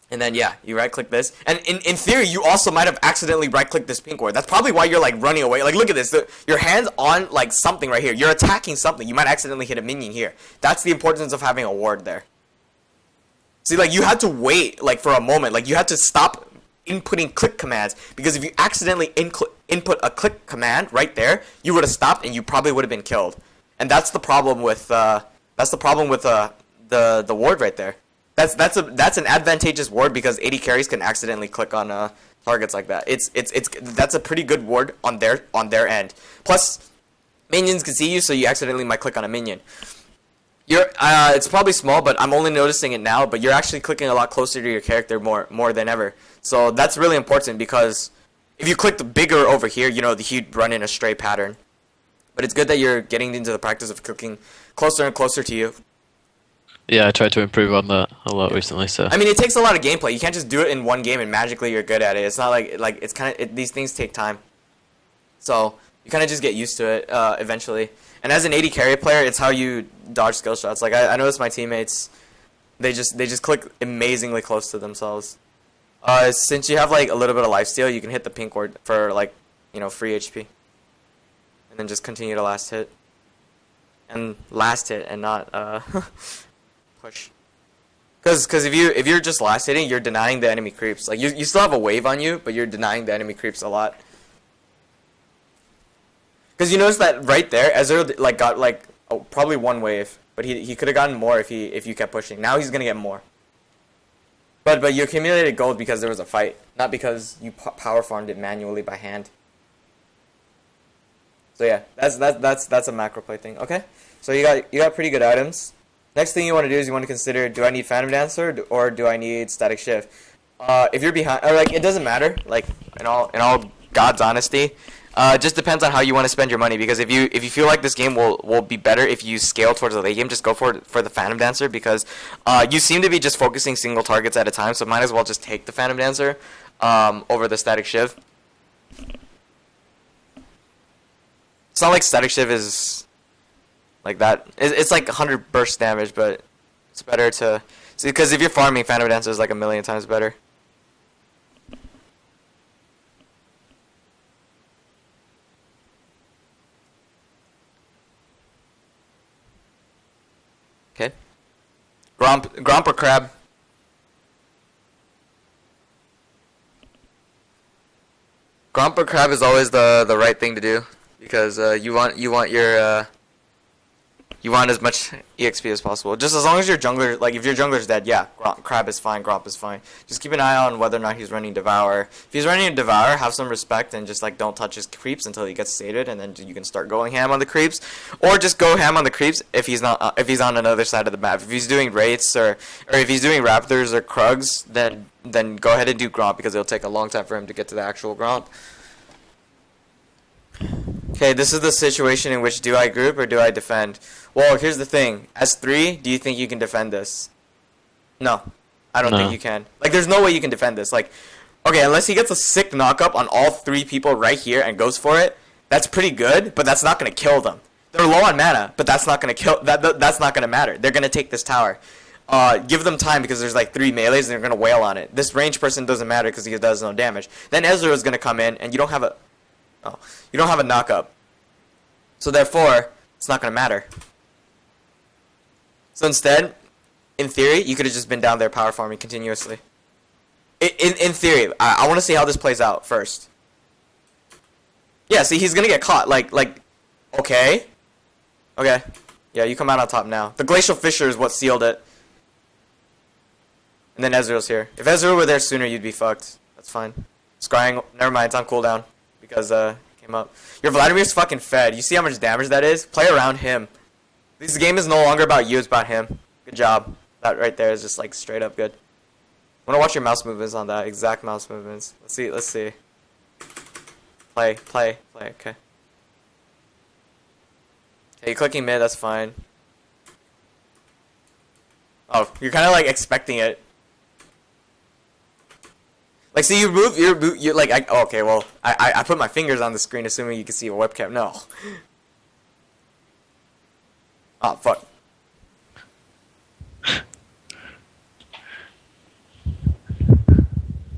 And then yeah, you right click this. And in theory, you also might have accidentally right clicked this pink ward. That's probably why you're like running away. Like look at this. Your hand's on like something right here. You're attacking something. You might accidentally hit a minion here. That's the importance of having a ward there. See, like, you had to wait, like, for a moment. Like, you had to stop inputting click commands. Because if you accidentally input a click command right there, you would have stopped and you probably would have been killed. And that's the problem with, the ward right there. That's an advantageous ward because AD carries can accidentally click on, targets like that. That's a pretty good ward on their end. Plus, minions can see you, so you accidentally might click on a minion. It's probably small, but I'm only noticing it now, but you're actually clicking a lot closer to your character more than ever. So that's really important because if you click the bigger over here, you know, he'd run in a stray pattern. But it's good that you're getting into the practice of clicking closer and closer to you. Yeah, I tried to improve on that a lot recently, so. I mean, it takes a lot of gameplay. You can't just do it in one game and magically you're good at it. It's not like it's kind of, these things take time. So you kind of just get used to it eventually. And as an AD carry player, it's how you dodge skill shots. Like I noticed my teammates, they just click amazingly close to themselves. Since you have like a little bit of lifesteal, you can hit the pink ward for like, you know, free HP, and then just continue to last hit and not push. Because if you're just last hitting, you're denying the enemy creeps. Like you still have a wave on you, but you're denying the enemy creeps a lot. Because you notice that right there, Ezreal like got like probably 1 wave, but he could have gotten more if you kept pushing. Now he's gonna get more. But you accumulated gold because there was a fight, not because you power farmed it manually by hand. So yeah, that's a macro play thing. Okay, so you got pretty good items. Next thing you want to do is you want to consider: do I need Phantom Dancer or do I need Static Shift? If you're behind, or like it doesn't matter. Like in all God's honesty. Just depends on how you want to spend your money, because if you feel like this game will be better if you scale towards the late game, just go for the Phantom Dancer, because you seem to be just focusing single targets at a time, so might as well just take the Phantom Dancer over the Static Shiv. It's not like Static Shiv is like that. It's like 100 burst damage, but it's better to see, because if you're farming, Phantom Dancer is like 1,000,000 times better. Okay. Gromp or Crab? Gromp or Crab is always the right thing to do, because you want as much EXP as possible. Just as long as your jungler, like if your jungler's dead, yeah, Crab is fine, Gromp is fine. Just keep an eye on whether or not he's running Devour. If he's running Devour, have some respect and just like don't touch his creeps until he gets sated, and then you can start going ham on the creeps, or just go ham on the creeps if he's not if he's on another side of the map. If he's doing Wraiths or if he's doing Raptors or Krugs, then go ahead and do Gromp, because it'll take a long time for him to get to the actual Gromp. Okay, this is the situation in which do I group or do I defend? Well, here's the thing. S3, do you think you can defend this? No. I don't think you can. Like, there's no way you can defend this. Like, okay, unless he gets a sick knockup on all 3 people right here and goes for it, that's pretty good, but that's not going to kill them. They're low on mana, but that's not going to kill. That's not going to matter. They're going to take this tower. Give them time, because there's like 3 melees and they're going to wail on it. This range person doesn't matter because he does no damage. Then Ezreal is going to come in, and you don't have a... Oh, you don't have a knock-up. So therefore, it's not gonna matter. So instead, in theory, you could have just been down there power farming continuously. In theory, I want to see how this plays out first. Yeah, see, he's gonna get caught. Like, okay. Okay. Yeah, you come out on top now. The Glacial Fissure is what sealed it. And then Ezreal's here. If Ezreal were there sooner, you'd be fucked. That's fine. Scrying, never mind, it's on cooldown. Because, it came up. Your Vladimir's fucking fed. You see how much damage that is? Play around him. This game is no longer about you, it's about him. Good job. That right there is just, like, straight up good. I want to watch your mouse movements on that. Exact mouse movements. Let's see. Play. Okay. Okay, you're clicking mid, that's fine. Oh, you're kind of, like, expecting it. Like, see, you're like, okay, well, I put my fingers on the screen assuming you can see a webcam. No. Oh, fuck.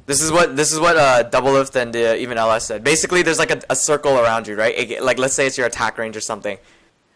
This is what Double Lift and even LS said. Basically, there's like a circle around you, right? Like, let's say it's your attack range or something.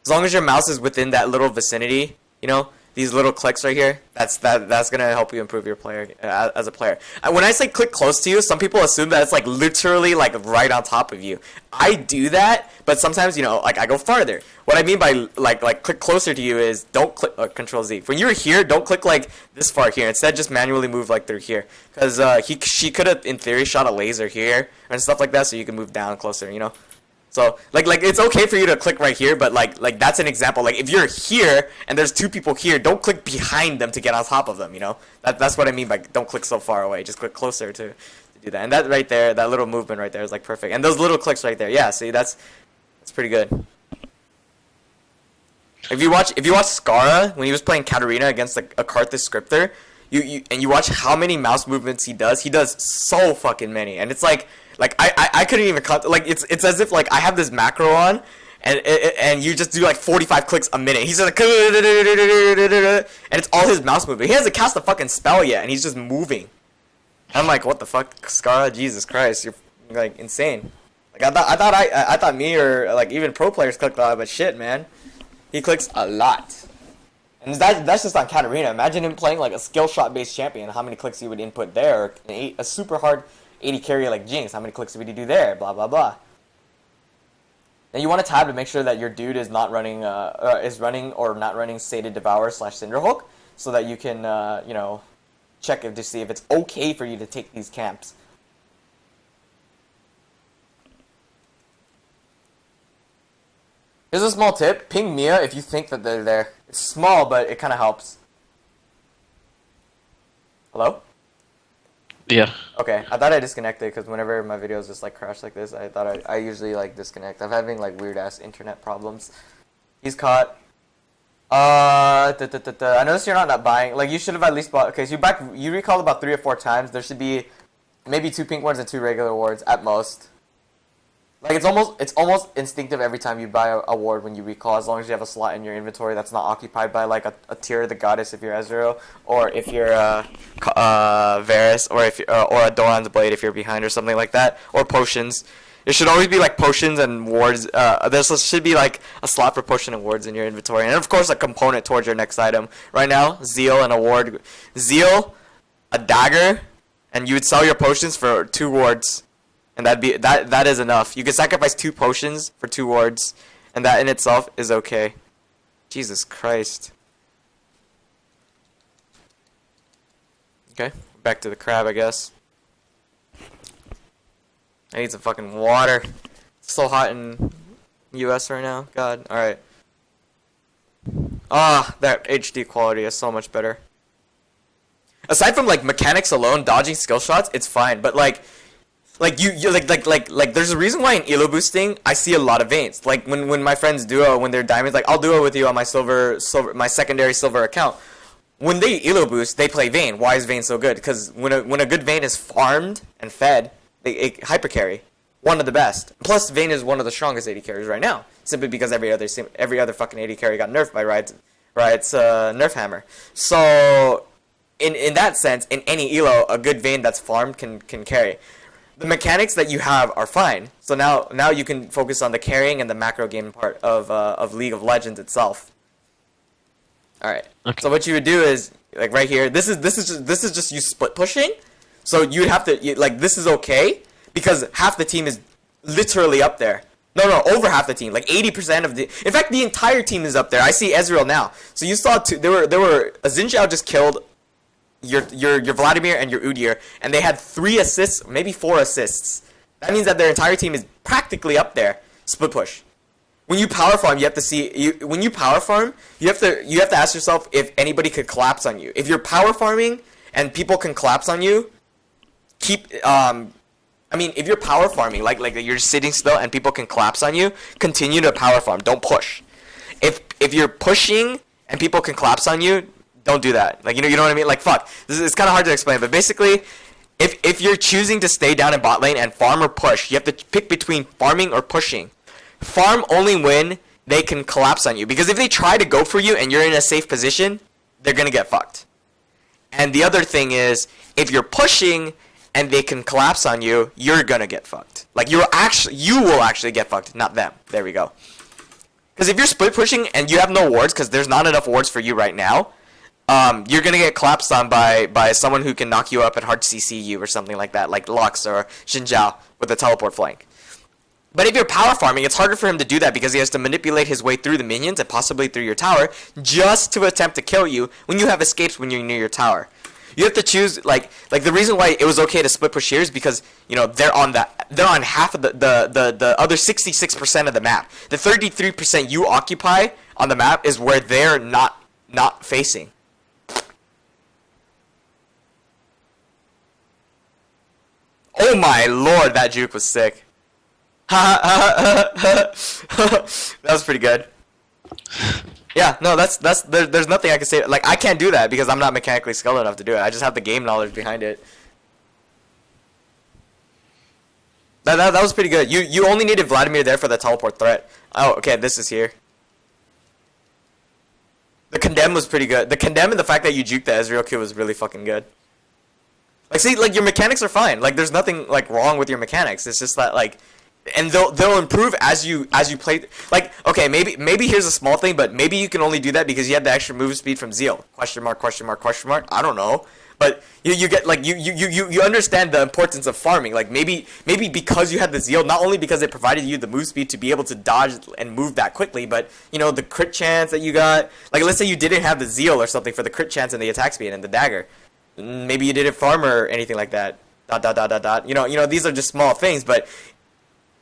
As long as your mouse is within that little vicinity, you know, these little clicks right here, that's gonna help you improve your player as a player. When I say click close to you, some people assume that it's like literally like right on top of you. I do that, but sometimes, you know, like I go farther. What I mean by like click closer to you is don't click Control Z. When you're here, don't click like this far here. Instead, just manually move like through here, because she could have in theory shot a laser here and stuff like that, so you can move down closer, you know. So, like it's okay for you to click right here, but like that's an example. Like, if you're here and there's two people here, don't click behind them to get on top of them, you know? That's what I mean by don't click so far away. Just click closer to do that. And that right there, that little movement right there is, like, perfect. And those little clicks right there, yeah, see, that's pretty good. If you watch Skara, when he was playing Katarina against a Karthus scripter, you watch how many mouse movements he does so fucking many. And it's like I couldn't even cut, like, it's as if like I have this macro on and you just do like 45 clicks a minute. He's just like, and it's all his mouse movement. He hasn't cast a fucking spell yet and he's just moving. I'm like, what the fuck, Skara? Jesus Christ, you're like insane. Like I thought me or like even pro players clicked a lot, but shit, man, he clicks a lot. And that's just on Katarina. Imagine him playing like a skill shot based champion. How many clicks he would input there? A super hard AD carry like Jinx. How many clicks would he do there? Blah blah blah. Now you want to tab to make sure that your dude is not running, is running or not running Sated Devour / Cinderhook, so that you can you know, check to see if it's okay for you to take these camps. Here's a small tip. Ping Mia if you think that they're there. It's small, but it kind of helps. Hello? Yeah. Okay, I thought I disconnected because whenever my videos just like crash like this, I thought I usually like disconnect. I'm having like weird ass internet problems. He's caught. I noticed you're not buying. Like, you should have at least bought. Okay, so you recalled about 3 or 4 times. There should be maybe 2 pink wards and 2 regular wards at most. Like, it's almost instinctive every time you buy a ward when you recall, as long as you have a slot in your inventory that's not occupied by like a Tear of the Goddess if you're Ezreal, or if you're Varus, or if or a Doran's Blade if you're behind or something like that, or potions. There should always be like potions and wards. There should be like a slot for potion and wards in your inventory, and of course a component towards your next item. Right now, Zeal and a ward. Zeal, a dagger, and you would sell your potions for 2 wards. And that is enough. You can sacrifice 2 potions for 2 wards, and that in itself is okay. Jesus Christ. Okay, back to the crab, I guess. I need some fucking water. It's so hot in US right now. God. Alright. Ah, that HD quality is so much better. Aside from like mechanics alone, dodging skill shots, it's fine. But like you there's a reason why in elo boosting I see a lot of Vaynes. Like when my friends duo, when they're diamonds, like I'll duo with you on my silver my secondary silver account. When they elo boost, they play Vayne. Why is Vayne so good? Because when a good Vayne is farmed and fed, it hyper carry. One of the best. Plus Vayne is one of the strongest AD carries right now, simply because every other fucking AD carry got nerfed by Riot's nerf hammer. So in that sense, in any elo, a good Vayne that's farmed can carry. the mechanics that you have are fine. So now you can focus on the carrying and the macro game part of League of Legends itself. All right. Okay. So what you would do is like right here. This is just you split pushing. So you'd have to like this is okay because half the team is literally up there. No, over half the team. Like 80% of the. In fact, the entire team is up there. I see Ezreal now. So you saw there were a Xin Zhao just killed your Vladimir and your Udyr, and they had 3 assists, maybe 4 assists. That means that their entire team is practically up there. Split push. When you power farm, you have to see. When you power farm, you have to ask yourself if anybody could collapse on you. If you're power farming and people can collapse on you, I mean, if you're power farming, like you're sitting still and people can collapse on you, continue to power farm. Don't push. If you're pushing and people can collapse on you, don't do that. Like you know what I mean? Like fuck. It's kind of hard to explain, but basically, if you're choosing to stay down in bot lane and farm or push, you have to pick between farming or pushing. Farm only when they can collapse on you, because if they try to go for you and you're in a safe position, they're gonna get fucked. And the other thing is, if you're pushing and they can collapse on you, you're gonna get fucked. Like you will actually get fucked, not them. There we go. Because if you're split pushing and you have no wards, because there's not enough wards for you right now, you're gonna get collapsed on by someone who can knock you up and hard CC you or something like that, like Lux or Xin Zhao with a teleport flank. But if you're power farming, it's harder for him to do that because he has to manipulate his way through the minions and possibly through your tower just to attempt to kill you when you have escapes when you're near your tower. You have to choose like the reason why it was okay to split push here is because they're on half of the other 66% of the map. The 33% you occupy on the map is where they're not facing. Oh my lord, that juke was sick. That was pretty good. Yeah, no, there's nothing I can say. Like, I can't do that because I'm not mechanically skilled enough to do it. I just have the game knowledge behind it. That was pretty good. You only needed Vladimir there for the teleport threat. Oh, okay, this is here. The condemn was pretty good. The condemn and the fact that you juked the Ezreal kill was really fucking good. Like, see, like, your mechanics are fine. Like, there's nothing, like, wrong with your mechanics. It's just that, like... And they'll improve as you play. Like, okay, maybe here's a small thing, but maybe you can only do that because you have the extra move speed from Zeal. Question mark, question mark, question mark. I don't know. But you get like you understand the importance of farming. Like maybe because you had the Zeal, not only because it provided you the move speed to be able to dodge and move that quickly, but the crit chance that you got. Like let's say you didn't have the Zeal or something for the crit chance and the attack speed and the dagger. Maybe you didn't farm or anything like that. ... These are just small things, but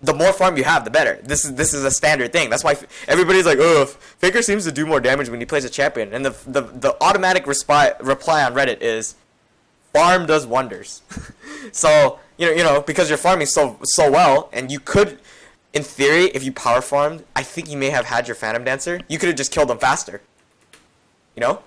the more farm you have, the better. This is a standard thing. That's why everybody's like, oh, Faker seems to do more damage when he plays a champion. And the automatic reply on Reddit is, farm does wonders. So because you're farming so well, and you could, in theory, if you power farmed, I think you may have had your Phantom Dancer. You could have just killed them faster. Yeah.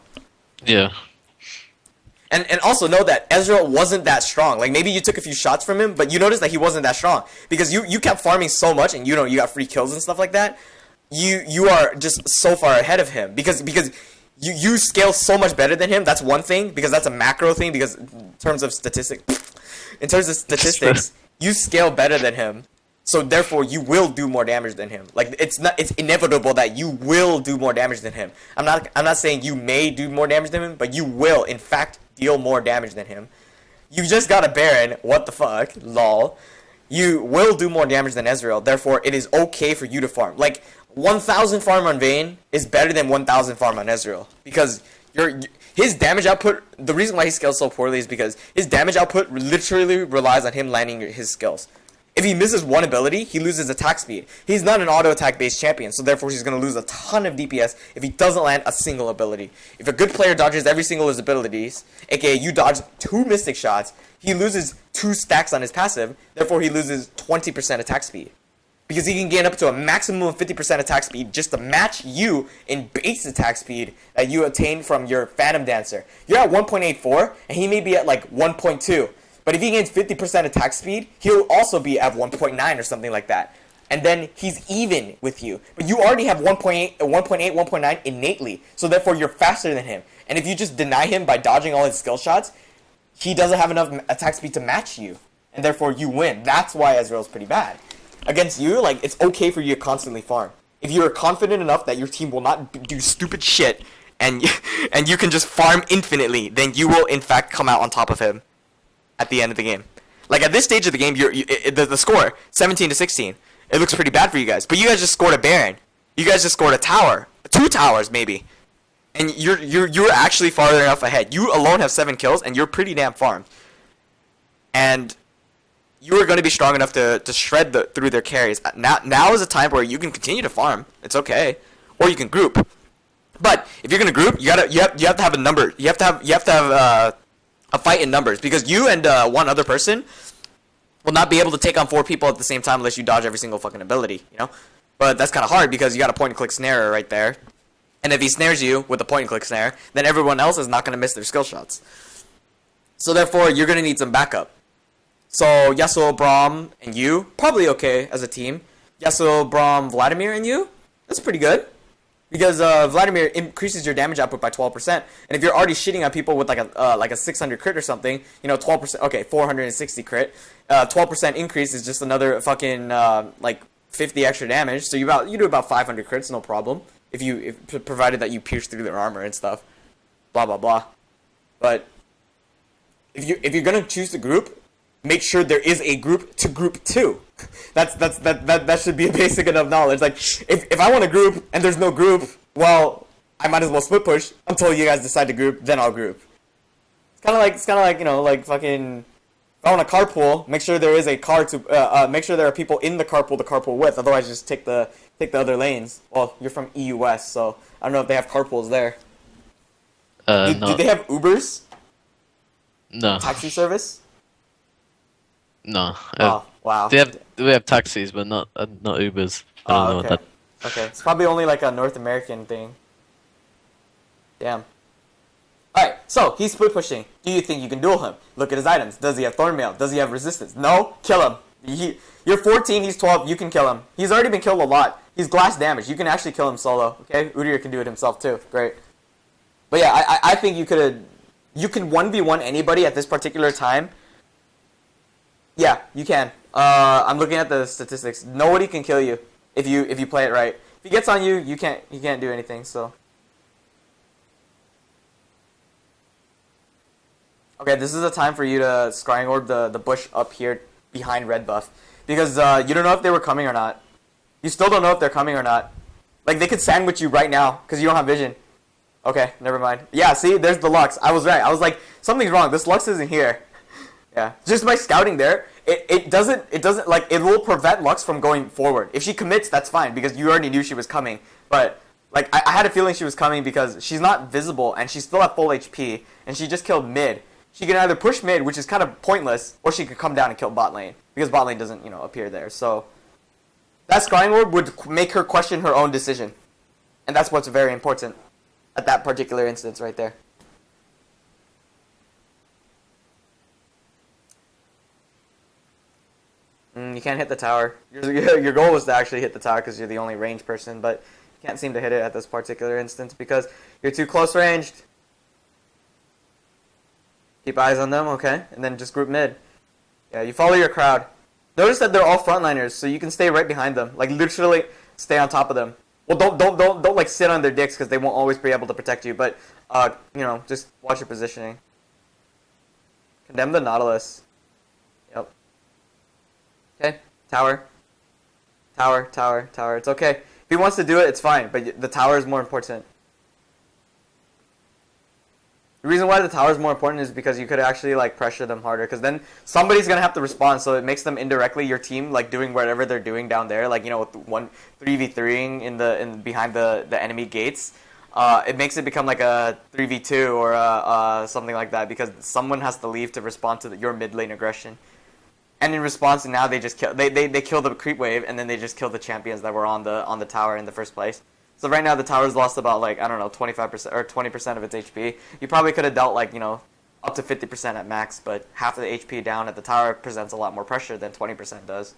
And also know that Ezreal wasn't that strong. Like maybe you took a few shots from him, but you noticed that he wasn't that strong because you kept farming so much, and you got free kills and stuff like that. You are just so far ahead of him because you scale so much better than him. That's one thing because that's a macro thing because in terms of statistics, you scale better than him. So therefore, you will do more damage than him. Like it's inevitable that you will do more damage than him. I'm not saying you may do more damage than him, but you will in fact deal more damage than him. You just got a Baron. What the fuck? Lol. You will do more damage than Ezreal. Therefore, it is okay for you to farm. Like 1,000 farm on Vayne is better than 1,000 farm on Ezreal because his damage output. The reason why he scales so poorly is because his damage output literally relies on him landing his skills. If he misses one ability, he loses attack speed. He's not an auto-attack based champion, so therefore he's going to lose a ton of DPS if he doesn't land a single ability. If a good player dodges every single of his abilities, aka you dodge 2 Mystic shots, he loses 2 stacks on his passive, therefore he loses 20% attack speed. Because he can gain up to a maximum of 50% attack speed just to match you in base attack speed that you obtain from your Phantom Dancer. You're at 1.84, and he may be at like 1.2. But if he gains 50% attack speed, he'll also be at 1.9 or something like that. And then he's even with you. But you already have 1.8, 1.9 innately. So therefore, you're faster than him. And if you just deny him by dodging all his skill shots, he doesn't have enough attack speed to match you. and therefore you win. That's why Ezreal's pretty bad. Against you, like, it's okay for you to constantly farm. If you're confident enough that your team will not do stupid shit, and and you can just farm infinitely, then you will in fact come out on top of him at the end of the game. Like at this stage of the game, the score 17-16. It looks pretty bad for you guys, but you guys just scored a Baron. You guys just scored a tower, 2 towers maybe, and you're actually farther enough ahead. You alone have 7 kills, and you're pretty damn farmed. And you are going to be strong enough to shred through their carries. Now is a time where you can continue to farm. It's okay, or you can group. But if you're gonna group, you have to have a number. You have to have a fight in numbers, because you and one other person will not be able to take on 4 people at the same time unless you dodge every single fucking ability, you know? But that's kind of hard because you got a point-and-click snare right there. And if he snares you with a point-and-click snare, then everyone else is not going to miss their skill shots. So therefore, you're going to need some backup. So Yasuo, Braum, and you, probably okay as a team. Yasuo, Braum, Vladimir, and you, that's pretty good. Because Vladimir increases your damage output by 12%, and if you're already shitting on people with like a 600 crit or something, you know, 12%. Okay, 460 crit. 12% increase is just another fucking like 50 extra damage. So you do about 500 crits, no problem. If provided that you pierce through their armor and stuff, blah blah blah. But if you're gonna choose the group, make sure there is a group to group to. That should be a basic enough knowledge. Like, if I want to group and there's no group, well, I might as well split push until you guys decide to group, then I'll group. It's kind of like, you know, like fucking, if I want to carpool, make sure there is a car to, make sure there are people in the carpool to carpool with, otherwise just take the other lanes. Well, you're from EU West, so I don't know if they have carpools there. No. Do they have Ubers? No. Taxi service? No. Oh, wow. We have taxis, but not Ubers. I don't know okay. what that. Okay, it's probably only like a North American thing. Damn. Alright, so he's split pushing. Do you think you can duel him? Look at his items. Does he have Thornmail? Does he have resistance? No? Kill him. You're 14, he's 12, you can kill him. He's already been killed a lot. He's glass damage. You can actually kill him solo. Okay? Udyr can do it himself too. Great. But yeah, I think you can 1v1 anybody at this particular time. Yeah, you can. I'm looking at the statistics. Nobody can kill you if you play it right. If he gets on you, he can't do anything. So okay, this is a time for you to scrying orb the bush up here behind red buff, because you don't know if they were coming or not. You still don't know if they're coming or not. Like, they could sandwich you right now because you don't have vision. Okay, never mind. Yeah, see, there's the Lux. I was right. I was like, something's wrong. This Lux isn't here. Yeah, just by scouting there, it doesn't like, it will prevent Lux from going forward. If she commits, that's fine because you already knew she was coming. But like, I had a feeling she was coming because she's not visible and she's still at full HP and she just killed mid. She can either push mid, which is kind of pointless, or she could come down and kill bot lane because bot lane doesn't, you know, appear there. So that scrying orb would make her question her own decision, and that's what's very important at that particular instance right there. You can't hit the tower. Your goal was to actually hit the tower because you're the only ranged person, but you can't seem to hit it at this particular instance because you're too close ranged. Keep eyes on them, okay? And then just group mid. Yeah, you follow your crowd. Notice that they're all frontliners, so you can stay right behind them. Like, literally stay on top of them. Well, don't like sit on their dicks because they won't always be able to protect you, but you know, just watch your positioning. Condemn the Nautilus. Yep. Okay, tower. Tower, tower, tower. It's okay. If he wants to do it, it's fine, but the tower is more important. The reason why the tower is more important is because you could actually like pressure them harder, because then somebody's gonna have to respond, so it makes them indirectly your team like doing whatever they're doing down there, like, you know, with 3v3ing in behind the enemy gates. It makes it become like a 3v2 or something like that, because someone has to leave to respond to your mid lane aggression. And in response, now they just kill they kill the creep wave, and then they just kill the champions that were on the tower in the first place. So right now the tower's lost about, like, I don't know, 25% or 20% of its HP. You probably could have dealt, like, you know, up to 50% at max, but half of the HP down at the tower presents a lot more pressure than 20% does.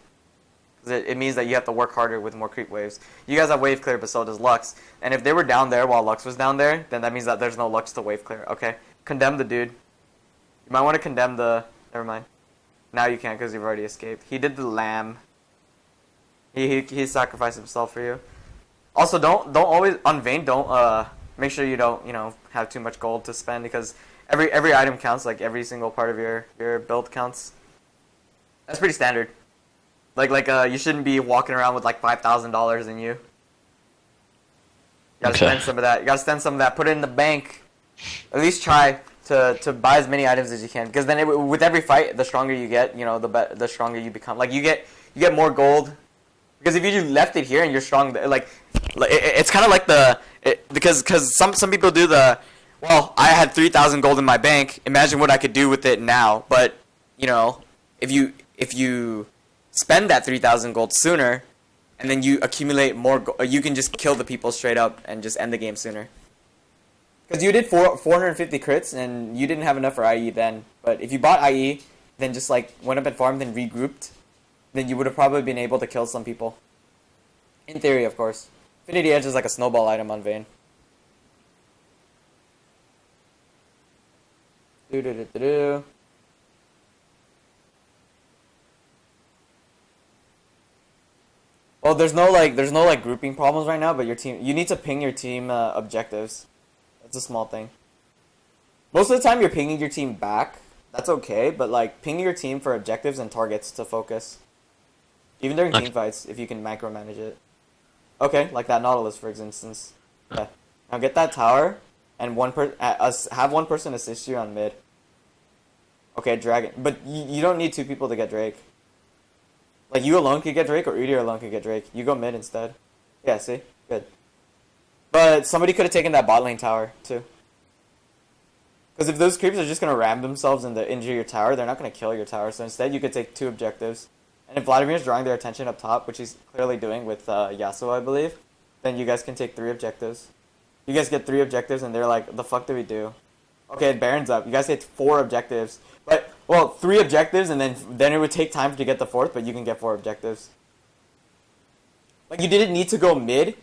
It means that you have to work harder with more creep waves. You guys have wave clear, but so does Lux. And if they were down there while Lux was down there, then that means that there's no Lux to wave clear. Okay, condemn the dude. You might want to condemn the... Never mind. Now you can't because you've already escaped. He did the lamb. He sacrificed himself for you. Also, don't always on Vayne. Don't make sure you don't have too much gold to spend because every item counts. Like every single part of your build counts. That's pretty standard. Like you shouldn't be walking around with like $5,000 in you. You gotta spend some of that. You gotta spend some of that. Put it in the bank. At least try to buy as many items as you can. Because then with every fight, the stronger you get, the stronger you become. Like you get more gold. Because if you just left it here and you're strong, it's kind of like because some people do well, I had 3,000 gold in my bank. Imagine what I could do with it now. But if you spend that 3,000 gold sooner, and then you accumulate more, you can just kill the people straight up and just end the game sooner. Because you did 450 crits and you didn't have enough for IE then. But if you bought IE, then just like went up and farmed and regrouped, then you would have probably been able to kill some people. In theory, of course. Infinity Edge is like a snowball item on Vayne. Well, there's no grouping problems right now, but you need to ping your team objectives. That's a small thing. Most of the time you're pinging your team back. That's okay, but like pinging your team for objectives and targets to focus. Even during team fights, if you can micromanage it. Okay, like that Nautilus, for instance. Yeah. Now get that tower, and have one person assist you on mid. Okay, Dragon. But you don't need two people to get Drake. Like, you alone could get Drake, or Udyr alone could get Drake. You go mid instead. Yeah, see? Good. But somebody could have taken that bot lane tower, too. Because if those creeps are just going to ram themselves and injure your tower, they're not going to kill your tower. So instead, you could take 2 objectives. And if Vladimir's drawing their attention up top, which he's clearly doing with Yasuo, I believe, then you guys can take 3 objectives. You guys get 3 objectives, and they're like, the fuck do we do? Okay, Baron's up. You guys get 4 objectives. But, well, 3 objectives, and then it would take time to get the 4th, but you can get 4 objectives. Like, you didn't need to go mid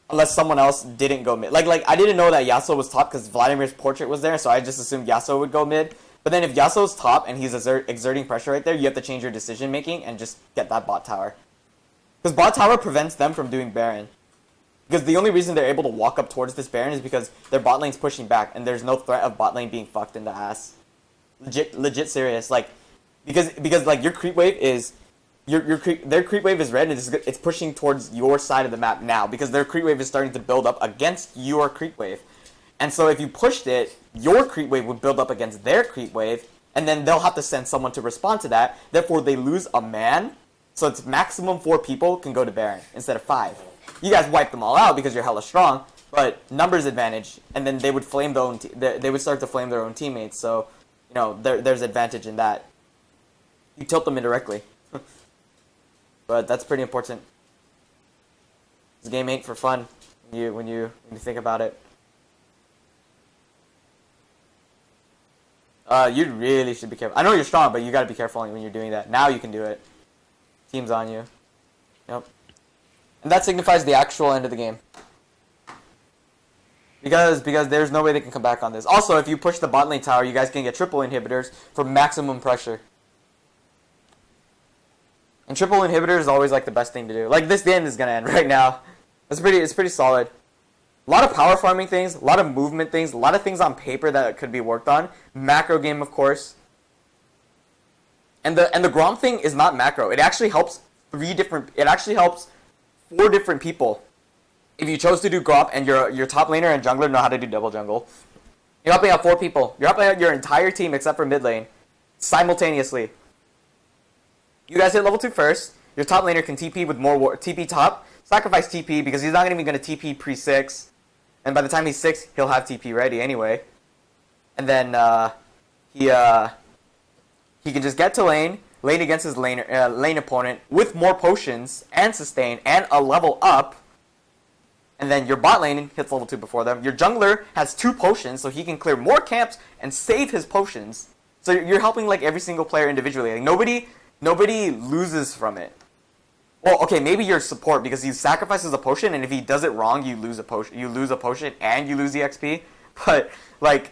unless someone else didn't go mid. Like I didn't know that Yasuo was top because Vladimir's portrait was there, so I just assumed Yasuo would go mid. But then if Yasuo's top and he's exerting pressure right there, you have to change your decision making and just get that bot tower. Because bot tower prevents them from doing Baron. Because the only reason they're able to walk up towards this Baron is because their bot lane's pushing back and there's no threat of bot lane being fucked in the ass. Legit serious. Like, because like your creep wave is their creep wave is red and it's pushing towards your side of the map now because their creep wave is starting to build up against your creep wave. And so if you pushed it, your creep wave would build up against their creep wave, and then they'll have to send someone to respond to that. Therefore, they lose a man, so it's maximum 4 people can go to Baron instead of 5. You guys wipe them all out because you're hella strong, but numbers advantage, and then they would flame they would start to flame their own teammates. So, there's advantage in that. You tilt them indirectly. But that's pretty important. This game ain't for fun when you think about it. You really should be careful. I know you're strong, but you gotta be careful when you're doing that. Now you can do it. Team's on you. Yep. And that signifies the actual end of the game. Because there's no way they can come back on this. Also, if you push the bot lane tower, you guys can get triple inhibitors for maximum pressure. And triple inhibitor is always like the best thing to do. Like this game is gonna end right now. It's pretty solid. A lot of power farming things, a lot of movement things, a lot of things on paper that could be worked on. Macro game, of course. And the Grom thing is not macro. It actually helps 4 different people. If you chose to do Gromp and your top laner and jungler know how to do double jungle, you're helping out 4 people. You're helping out your entire team except for mid lane simultaneously. You guys hit level 2 first. Your top laner can TP with more TP top. Sacrifice TP because he's not even going to TP pre-6. And by the time he's 6, he'll have TP ready anyway. And then he can just get to lane against his lane opponent with more potions and sustain and a level up. And then your bot lane hits level 2 before them. Your jungler has 2 potions, so he can clear more camps and save his potions. So you're helping like every single player individually. Like nobody loses from it. Well, okay, maybe your support because he sacrifices a potion, and if he does it wrong, you lose a potion. You lose a potion and you lose the XP. But like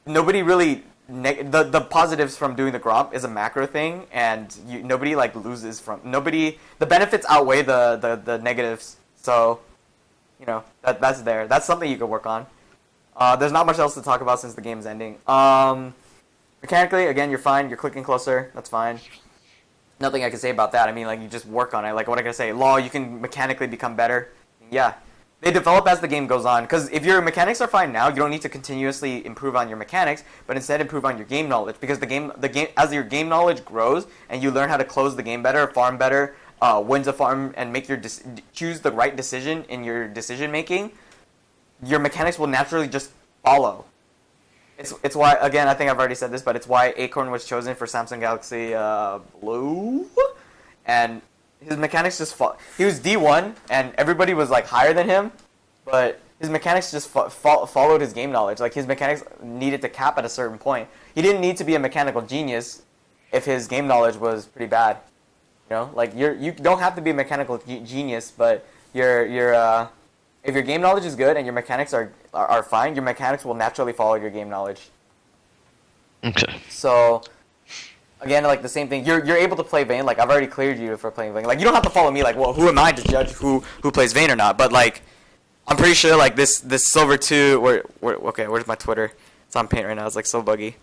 nobody really the positives from doing the Gromp is a macro thing, and nobody like loses from nobody. The benefits outweigh the negatives, so that's there. That's something you could work on. There's not much else to talk about since the game is ending. Mechanically, again, you're fine. You're clicking closer. That's fine. Nothing I can say about that. I mean, like, you just work on it. Like, what I can say? Law, you can mechanically become better. Yeah. They develop as the game goes on. Because if your mechanics are fine now, you don't need to continuously improve on your mechanics, but instead improve on your game knowledge. Because the game, as your game knowledge grows and you learn how to close the game better, farm better, win the farm, and make your choose the right decision in your decision making, your mechanics will naturally just follow. It's why, again, I think I've already said this, but it's why Acorn was chosen for Samsung Galaxy Blue, and his mechanics just he was D1, and everybody was like higher than him, but his mechanics just followed his game knowledge. Like, his mechanics needed to cap at a certain point. He didn't need to be a mechanical genius if his game knowledge was pretty bad. Like, you don't have to be a mechanical genius, but if your game knowledge is good and your mechanics are fine, your mechanics will naturally follow your game knowledge. Okay. So, again, like the same thing, you're able to play Vayne. Like, I've already cleared you for playing Vayne. Like, you don't have to follow me. Like, well, who am I to judge who plays Vayne or not? But like, I'm pretty sure like this Silver 2. Okay, where's my Twitter? It's on Paint right now. It's like so buggy.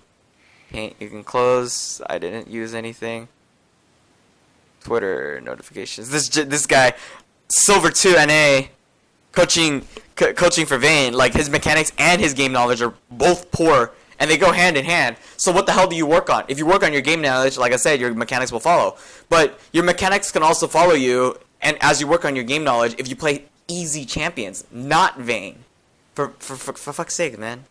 Paint, you can close. I didn't use anything. Twitter notifications. This guy, Silver 2 NA. Coaching for Vayne, like, his mechanics and his game knowledge are both poor, and they go hand in hand. So what the hell do you work on? If you work on your game knowledge, like I said, your mechanics will follow. But your mechanics can also follow you, and as you work on your game knowledge, if you play easy champions, not Vayne. For fuck's sake, man.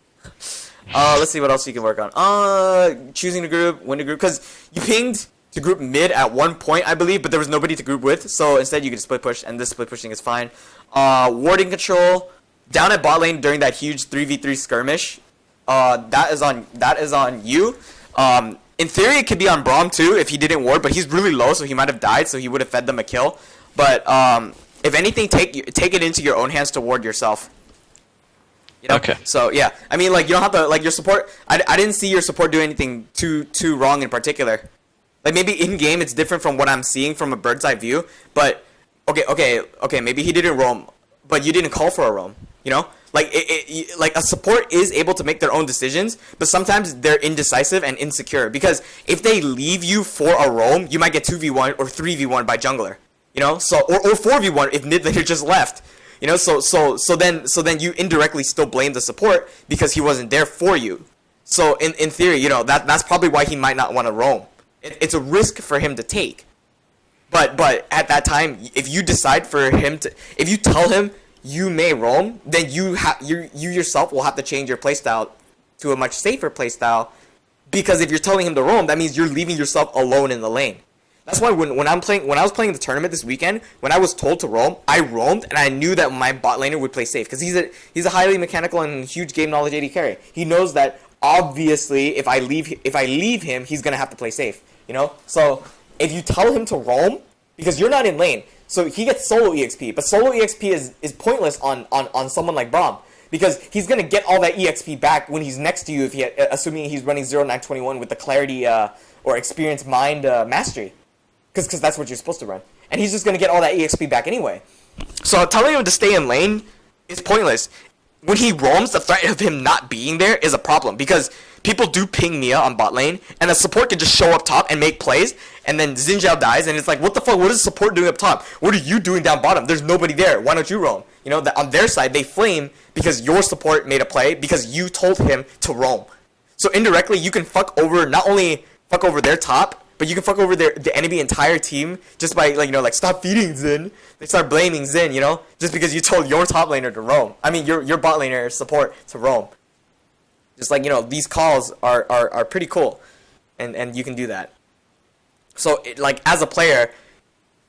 Let's see what else you can work on. Choosing the group, win the group, because you pinged to group mid at one point, I believe, but there was nobody to group with, so instead you could split push, and this split pushing is fine. Warding control down at bot lane during that huge 3v3 skirmish. That is on you. In theory, it could be on Braum too if he didn't ward, but he's really low, so he might have died, so he would have fed them a kill. But if anything, take it into your own hands to ward yourself. Okay. So yeah, I mean, like, you don't have to, like, your support. I didn't see your support do anything too wrong in particular. Like, maybe in game it's different from what I'm seeing from a bird's eye view, but okay, maybe he didn't roam, but you didn't call for a roam, Like, like, a support is able to make their own decisions, but sometimes they're indecisive and insecure, because if they leave you for a roam, you might get 2v1 or 3v1 by jungler, so or 4v1 if mid laner just left, so then you indirectly still blame the support because he wasn't there for you. So in theory, that's probably why he might not want to roam. It's a risk for him to take. But at that time, if you decide for him to, if you tell him you may roam, then you yourself will have to change your playstyle to a much safer playstyle, because if you're telling him to roam, that means you're leaving yourself alone in the lane. That's why when I was playing the tournament this weekend, when I was told to roam, I roamed, and I knew that my bot laner would play safe, because he's a highly mechanical and huge game knowledge AD carry. He knows that obviously if I leave him, he's gonna have to play safe. So if you tell him to roam, because you're not in lane, so he gets solo EXP, but solo EXP is pointless on someone like Braum, because he's gonna get all that EXP back when he's next to you, assuming he's running 0921 with the clarity or experience mind mastery, because that's what you're supposed to run, and he's just gonna get all that EXP back anyway. So telling him to stay in lane is pointless. When he roams, the threat of him not being there is a problem, because people do ping Mia on bot lane, and the support can just show up top and make plays, and then Xin Zhao dies, and it's like, what the fuck, what is support doing up top? What are you doing down bottom? There's nobody there. Why don't you roam? On their side, they flame because your support made a play because you told him to roam. So indirectly, you can not only fuck over their top, but you can fuck over the enemy entire team just by, like, stop feeding Xin. They start blaming Xin, just because you told your top laner to roam. I mean, your bot laner support to roam. Just like, these calls are pretty cool, and you can do that. So, like, as a player,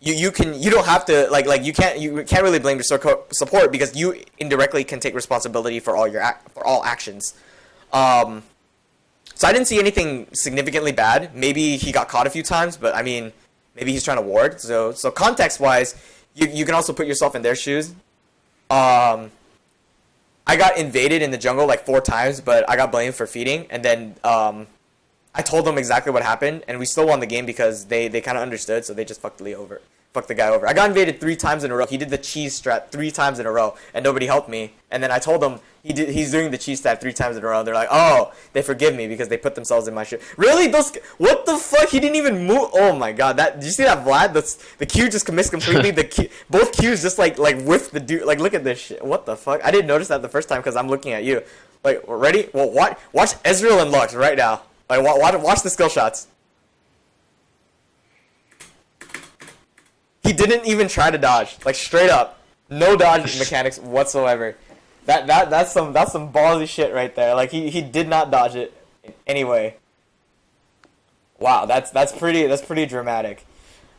you don't have to, you can't really blame your support, because you indirectly can take responsibility for all actions. So I didn't see anything significantly bad. Maybe he got caught a few times, but I mean, maybe he's trying to ward. So context-wise, you can also put yourself in their shoes. I got invaded in the jungle like 4 times, but I got blamed for feeding, and then I told them exactly what happened, and we still won the game because they kind of understood, so they just fucked the guy over. I got invaded 3 times in a row. He did the cheese strat 3 times in a row, and nobody helped me. And then I told him he's doing the cheese strat 3 times in a row. And they're like, oh, they forgive me because they put themselves in my shit. Really? What the fuck? He didn't even move. Oh my god! Did you see that, Vlad? The Q just missed completely. Both Qs just like whiffed the dude. Like, look at this shit. What the fuck? I didn't notice that the first time because I'm looking at you. Like, ready? Well, watch Ezreal and Lux right now. Like, watch the skill shots. He didn't even try to dodge. Like, straight up, no dodge mechanics whatsoever. That's some ballsy shit right there. Like, he did not dodge it in any way. Wow, that's pretty dramatic.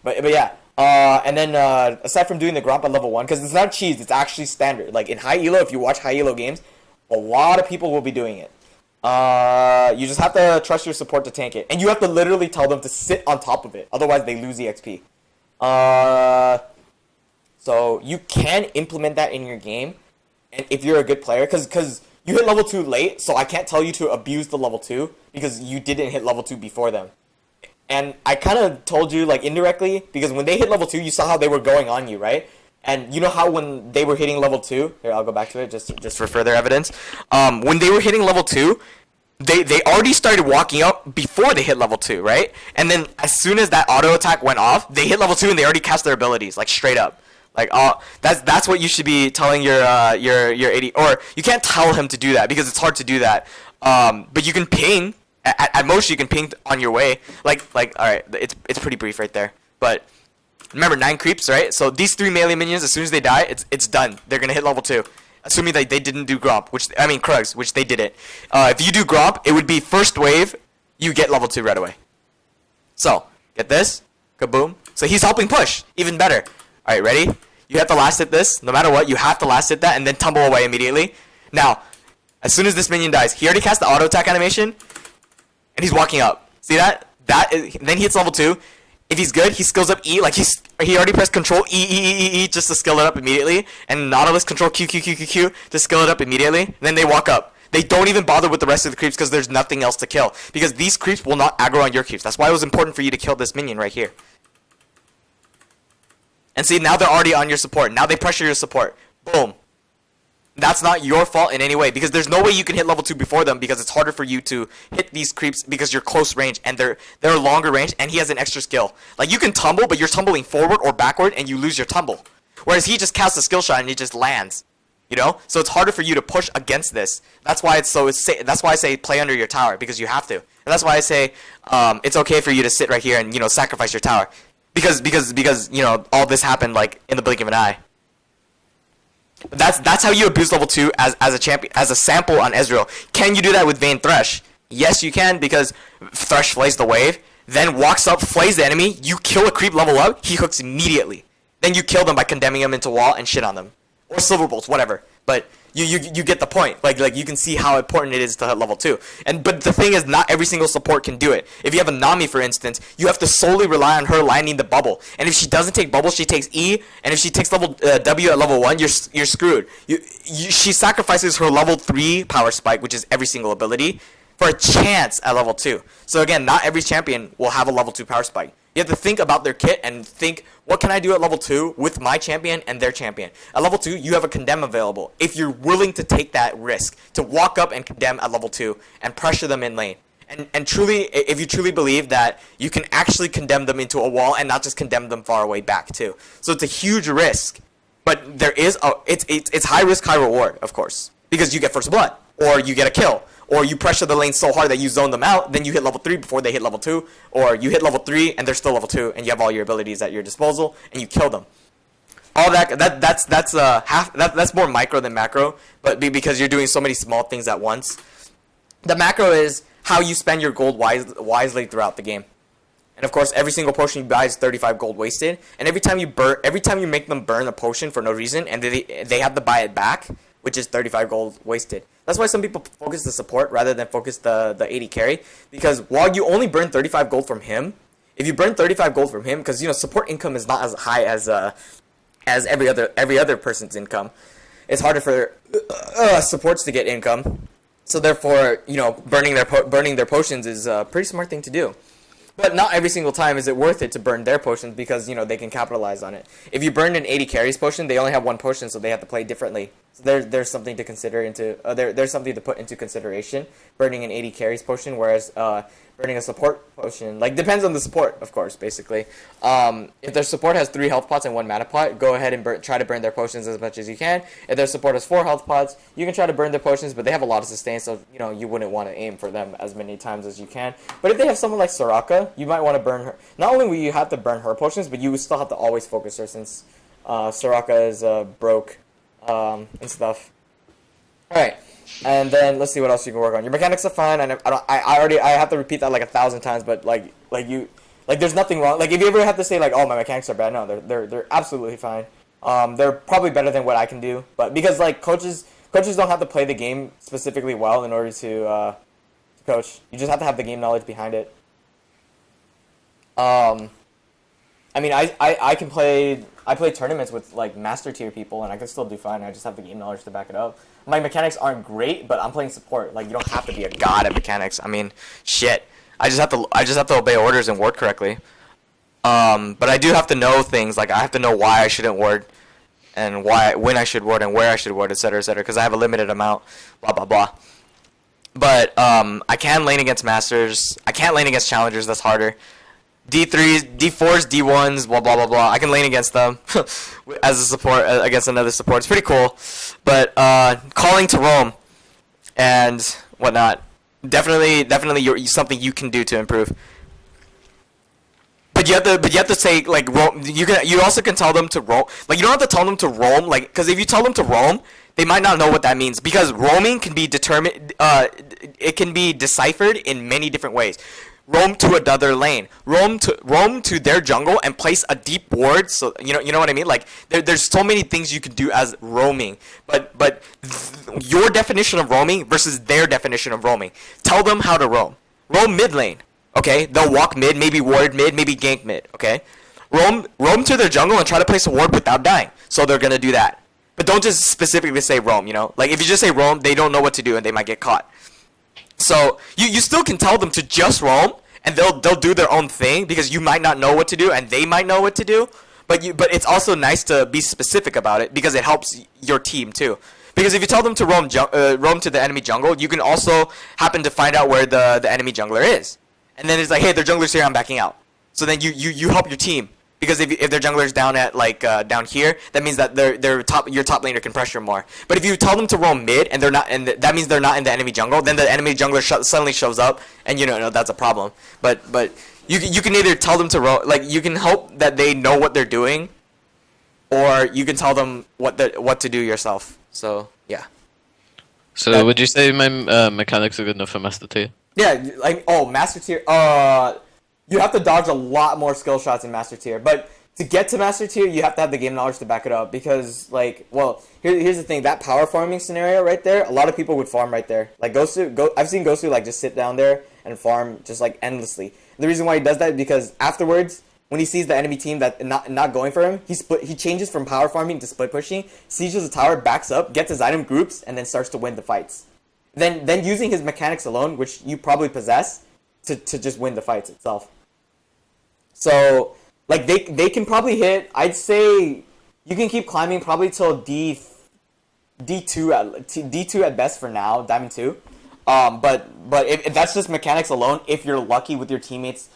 But yeah. And then aside from doing the Gromp at level 1, because it's not cheese, it's actually standard. Like in high elo, if you watch high elo games, a lot of people will be doing it. You just have to trust your support to tank it, and you have to literally tell them to sit on top of it. Otherwise, they lose the XP. So you can implement that in your game, and if you're a good player, because you hit level 2 late, so I can't tell you to abuse the level 2 because you didn't hit level 2 before them. And I kind of told you, like, indirectly, because when they hit level 2, you saw how they were going on you, right? And you know how when they were hitting level 2, here, I'll go back to it just for further evidence. When they were hitting level 2, they already started walking up before they hit level 2, right? And then as soon as that auto attack went off, they hit level 2 and they already cast their abilities, like, straight up. Like, that's what you should be telling your AD, or you can't tell him to do that because it's hard to do that. But you can ping. At most, you can ping on your way. Like, all right, it's pretty brief right there. But remember, 9 creeps, right? So these 3 melee minions, as soon as they die, it's done. They're gonna hit level 2, assuming that they didn't do Gromp, Krugs, which they didn't. If you do Gromp, it would be first wave, you get level 2 right away. So get this, kaboom. So he's helping push, even better. All right, ready? You have to last hit this, no matter what. You have to last hit that, and then tumble away immediately. Now, as soon as this minion dies, he already cast the auto attack animation. And he's walking up. See that? Then he hits level 2. If he's good, he skills up E. Like he already pressed Control E just to skill it up immediately. And Nautilus Control Q to skill it up immediately. And then they walk up. They don't even bother with the rest of the creeps because there's nothing else to kill. Because these creeps will not aggro on your creeps. That's why it was important for you to kill this minion right here. And see, now they're already on your support. Now they pressure your support. Boom. That's not your fault in any way because there's no way you can hit level 2 before them because it's harder for you to hit these creeps because you're close range and they're longer range and he has an extra skill. Like you can tumble but you're tumbling forward or backward and you lose your tumble. Whereas he just casts a skill shot and it just lands. You know? So it's harder for you to push against this. That's why that's why I say play under your tower because you have to. And that's why I say it's okay for you to sit right here and sacrifice your tower. Because all this happened like in the blink of an eye. That's how you abuse level 2 as a champion, as a sample on Ezreal. Can you do that with Vayne Thresh? Yes, you can because Thresh flays the wave, then walks up, flays the enemy. You kill a creep level up, he hooks immediately. Then you kill them by condemning them into wall and shit on them, or silver bolts, whatever. But you get the point. Like you can see how important it is to hit level 2. But the thing is, not every single support can do it. If you have a Nami, for instance, you have to solely rely on her landing the bubble. And if she doesn't take bubble, she takes E. And if she takes level W at level 1, you're screwed. She sacrifices her level 3 power spike, which is every single ability, for a chance at level 2. So again, not every champion will have a level 2 power spike. You have to think about their kit and think, what can I do at level 2 with my champion and their champion? At level 2, you have a condemn available. If you're willing to take that risk, to walk up and condemn at level 2 and pressure them in lane. And truly, if you truly believe that you can actually condemn them into a wall and not just condemn them far away back too. So it's a huge risk. But there is it's high risk, high reward, of course. Because you get first blood, or you get a kill. Or you pressure the lane so hard that you zone them out, then you hit level 3 before they hit level 2. Or you hit level 3 and they're still level 2 and you have all your abilities at your disposal and you kill them. All that's more micro than macro, but because you're doing so many small things at once. The macro is how you spend your gold wisely throughout the game. And of course, every single potion you buy is 35 gold wasted. And every time you make them burn a potion for no reason and they have to buy it back, which is 35 gold wasted. That's why some people focus the support rather than focus the AD carry. Because while you only burn 35 gold from him, if you burn 35 gold from him, because support income is not as high as every other person's income, it's harder for supports to get income. So therefore, burning their potions is a pretty smart thing to do. But not every single time is it worth it to burn their potions because, they can capitalize on it. If you burn an 80 carries potion, they only have one potion, so they have to play differently. So there's something to consider there's something to put into consideration, burning an 80 carries potion, whereas burning a support potion, depends on the support, of course, basically. If their support has 3 health pots and 1 mana pot, go ahead and try to burn their potions as much as you can. If their support has 4 health pots, you can try to burn their potions, but they have a lot of sustain, so, you wouldn't want to aim for them as many times as you can. But if they have someone like Soraka, you might want to burn her. Not only will you have to burn her potions, but you still have to always focus her since Soraka is broke and stuff. Alright. And then let's see what else you can work on. Your mechanics are fine. I have to repeat that 1,000 times, but there's nothing wrong. If you ever have to say oh, my mechanics are bad, no, they're absolutely fine. They're probably better than what I can do, but because coaches don't have to play the game specifically well in order to coach. You just have to have the game knowledge behind it. I play tournaments with master tier people, and I can still do fine. I just have the game knowledge to back it up. My mechanics aren't great, but I'm playing support. You don't have to be a god at mechanics. Shit. I just have to obey orders and ward correctly. But I do have to know things. I have to know why I shouldn't ward, and when I should ward, and where I should ward, etc., etc. Because I have a limited amount. Blah blah blah. But I can lane against masters. I can't lane against challengers. That's harder. D3s, D4s, D1s, blah, blah, blah, blah. I can lane against them as a support, against another support. It's pretty cool. But calling to roam and whatnot, definitely something you can do to improve. But you have to say, roam. You also can tell them to roam. You don't have to tell them to roam, because if you tell them to roam, they might not know what that means. Because roaming can be determined, it can be deciphered in many different ways. Roam to another lane. Roam to their jungle and place a deep ward. So you know what I mean. There's so many things you can do as roaming. But your definition of roaming versus their definition of roaming. Tell them how to roam. Roam mid lane. Okay, they'll walk mid, maybe ward mid, maybe gank mid. Okay, roam to their jungle and try to place a ward without dying. So they're gonna do that. But don't just specifically say roam. If you just say roam, they don't know what to do and they might get caught. So you still can tell them to just roam, and they'll do their own thing because you might not know what to do and they might know what to do. But it's also nice to be specific about it because it helps your team too. Because if you tell them to roam to the enemy jungle, you can also happen to find out where the enemy jungler is, and then it's hey, their jungler's here, I'm backing out. So then you help your team. Because if their jungler's down at down here, that means that your top laner can pressure more. But if you tell them to roam mid and they're not, and that means they're not in the enemy jungle, then the enemy jungler suddenly shows up, and that's a problem. But you can either tell them to roam, you can hope that they know what they're doing, or you can tell them what to do yourself. So yeah. So would you say my mechanics are good enough for master tier? Yeah, master tier. You have to dodge a lot more skill shots in Master Tier, but to get to Master Tier, you have to have the game knowledge to back it up, because, here's the thing, that power farming scenario right there, a lot of people would farm right there. I've seen Gosu, just sit down there and farm just, endlessly. The reason why he does that is because afterwards, when he sees the enemy team that not going for him, he changes from power farming to split pushing, sieges the tower, backs up, gets his item groups, and then starts to win the fights. Then using his mechanics alone, which you probably possess, to just win the fights itself. So, they can probably hit, I'd say, you can keep climbing probably till D2 at best for now, Diamond 2. But if that's just mechanics alone, if you're lucky with your teammates,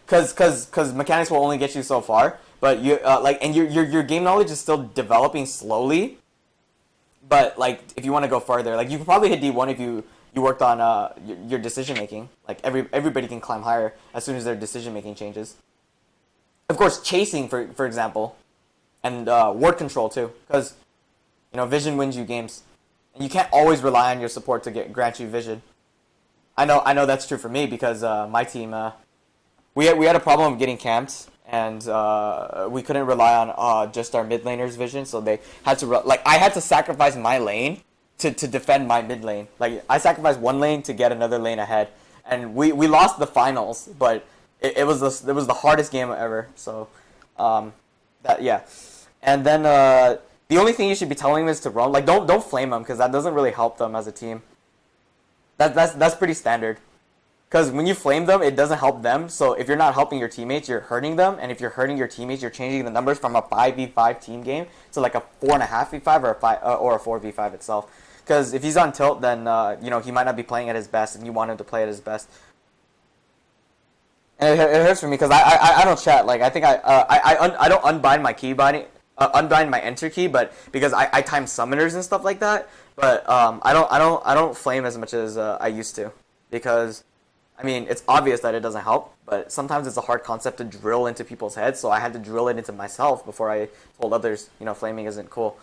cause mechanics will only get you so far, but and your game knowledge is still developing slowly. But if you want to go further, you can probably hit D1 if you worked on your decision making. Everybody can climb higher as soon as their decision making changes. Of course, chasing, for example, and ward control too, because vision wins you games, and you can't always rely on your support to grant you vision. I know that's true for me because my team we had a problem of getting camped, and we couldn't rely on just our mid laners' vision, so they had to I had to sacrifice my lane to defend my mid lane. I sacrificed one lane to get another lane ahead, and we lost the finals, but it was the hardest game ever. So, yeah. And then the only thing you should be telling them is to roam. Don't flame them, because that doesn't really help them as a team. That's pretty standard. Because when you flame them, it doesn't help them. So if you're not helping your teammates, you're hurting them. And if you're hurting your teammates, you're changing the numbers from a 5v5 team game to like a 4.5v5 or a 4v5 itself. Because if he's on tilt, then he might not be playing at his best, and you want him to play at his best. And it hurts for me because I don't chat. Like I think I don't unbind my key binding, unbind my enter key, but because I time summoners and stuff like that. But I don't flame as much as I used to, because I mean it's obvious that it doesn't help, but sometimes it's a hard concept to drill into people's heads, so I had to drill it into myself before I told others, flaming isn't cool.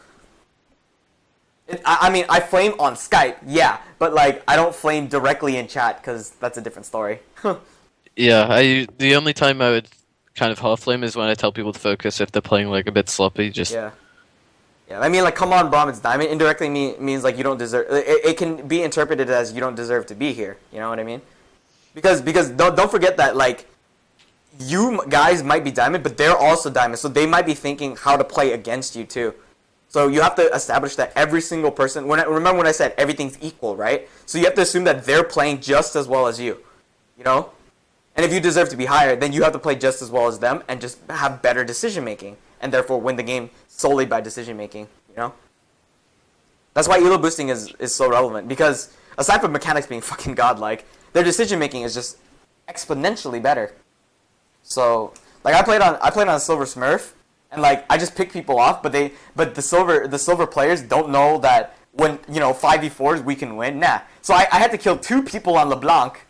I mean, I flame on Skype, yeah, but like I don't flame directly in chat because that's a different story. Yeah, the only time I would kind of half flame is when I tell people to focus if they're playing like a bit sloppy. Just Yeah. Yeah, I mean, like, come on, Braum, it's diamond. Indirectly means like you don't deserve. It can be interpreted as you don't deserve to be here. You know what I mean? Because don't forget that like you guys might be diamond, but they're also diamond, so they might be thinking how to play against you too. So you have to establish that every single person. Remember when I said everything's equal, right? So you have to assume that they're playing just as well as you. You know? And if you deserve to be higher, then you have to play just as well as them and just have better decision making, and therefore win the game solely by decision making. That's why elo boosting is so relevant, because aside from mechanics being fucking godlike, their decision making is just exponentially better. So like I played on a silver smurf, and like I just pick people off, but the silver players don't know that when 5v4s we can win. Nah. So I had to kill 2 people on LeBlanc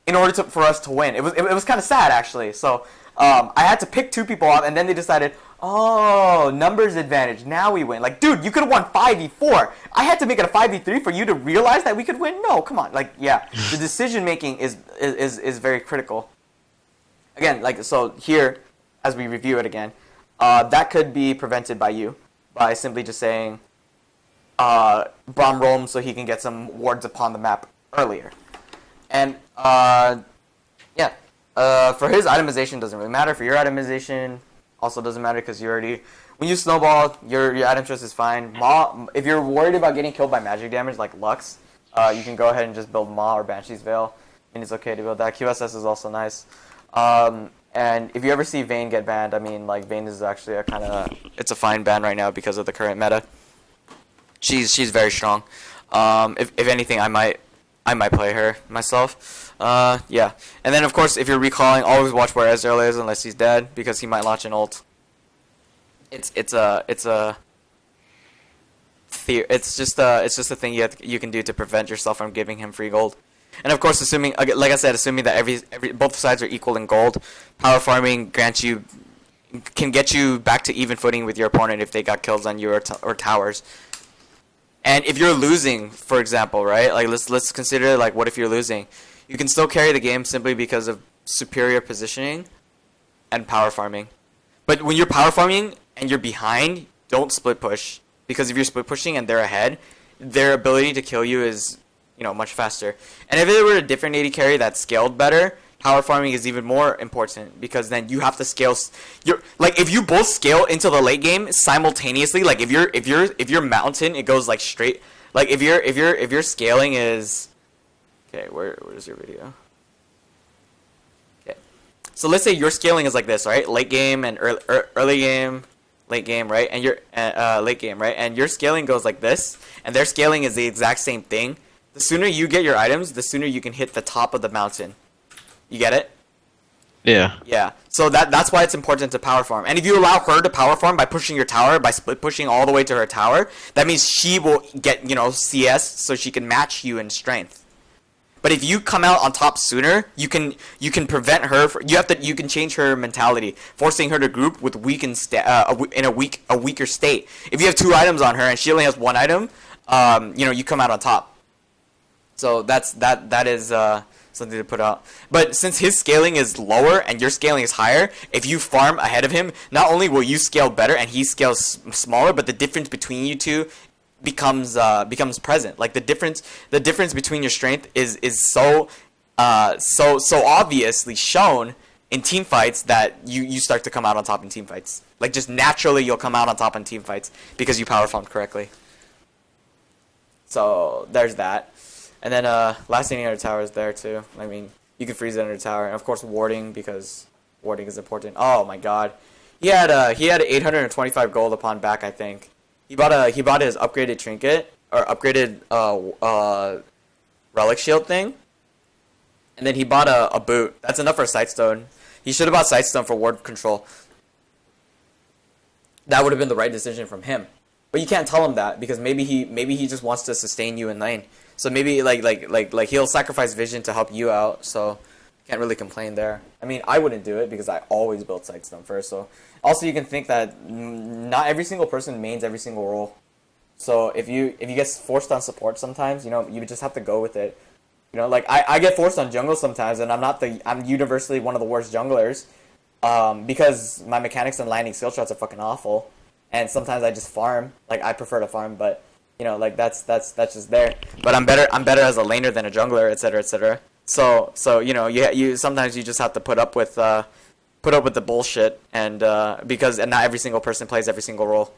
in order for us to win. It was kind of sad actually. So I had to pick 2 people off, and then they decided, oh, numbers advantage. Now we win. Like, dude, you could have won 5v4. I had to make it a 5v3 for you to realize that we could win. No, come on. Like, yeah, the decision making is very critical. Again, like so here, as we review it again, that could be prevented by you by simply just saying, Braum roam so he can get some wards upon the map earlier. And yeah, for his itemization doesn't really matter. For your itemization also doesn't matter, because you already, when you snowball, your item choice is fine. Maw, if you're worried about getting killed by magic damage like Lux, you can go ahead and just build Maw or Banshee's Veil, and it's okay to build that. QSS is also nice. And if you ever see Vayne get banned, I mean, like, Vayne is actually it's a fine ban right now because of the current meta. She's very strong. If anything, I might play her myself. Yeah. And then, of course, if you're recalling, always watch where Ezreal is unless he's dead, because he might launch an ult. It's just a thing you can do to prevent yourself from giving him free gold. And of course, assuming, like I said, assuming that both sides are equal in gold, power farming can get you back to even footing with your opponent if they got kills on you or towers. And if you're losing, for example, right? Like let's consider, like, what if you're losing? You can still carry the game simply because of superior positioning and power farming. But when you're power farming and you're behind, don't split push, because if you're split pushing and they're ahead, their ability to kill you is much faster. And if it were a different AD carry that scaled better, power farming is even more important, because then you have to scale. If you both scale into the late game simultaneously, like if your mountain, it goes like straight. Like if your scaling is, okay, where's your video? Okay, so let's say your scaling is like this, right? Late game and early game, late game, right? And your late game, right? And your scaling goes like this, and their scaling is the exact same thing. The sooner you get your items, the sooner you can hit the top of the mountain. You get it? Yeah. Yeah. So that's why it's important to power farm. And if you allow her to power farm by pushing your tower, by split pushing all the way to her tower, that means she will get, CS, so she can match you in strength. But if you come out on top sooner, you can prevent her. You can change her mentality, forcing her to group with weaker state. If you have 2 items on her and she only has 1 item, you come out on top. So that is something to put out. But since his scaling is lower and your scaling is higher, if you farm ahead of him, not only will you scale better and he scales smaller, but the difference between you two becomes present. Like the difference between your strength is so obviously shown in team fights that you start to come out on top in team fights. Like just naturally you'll come out on top in team fights because you power farmed correctly. So there's that. And then last standing under tower is there too. I mean, you can freeze it under tower, and of course warding, because warding is important. Oh my god, he had 825 gold upon back. I think he bought his upgraded trinket or upgraded relic shield thing, and then he bought a boot. That's enough for a sightstone. He should have bought sightstone for ward control. That would have been the right decision from him. But you can't tell him that, because maybe he just wants to sustain you in lane. So maybe like he'll sacrifice vision to help you out. So can't really complain there. I mean, I wouldn't do it because I always build sightstone first. So also you can think that not every single person mains every single role. So if you get forced on support sometimes, you know, you just have to go with it. You know, like I get forced on jungle sometimes, and I'm universally one of the worst junglers, because my mechanics and landing skill shots are fucking awful, and sometimes I just farm. Like I prefer to farm, but you know, like that's just there. But I'm better as a laner than a jungler, etc., etc. So you know, you sometimes you just have to put up with the bullshit, and because not every single person plays every single role.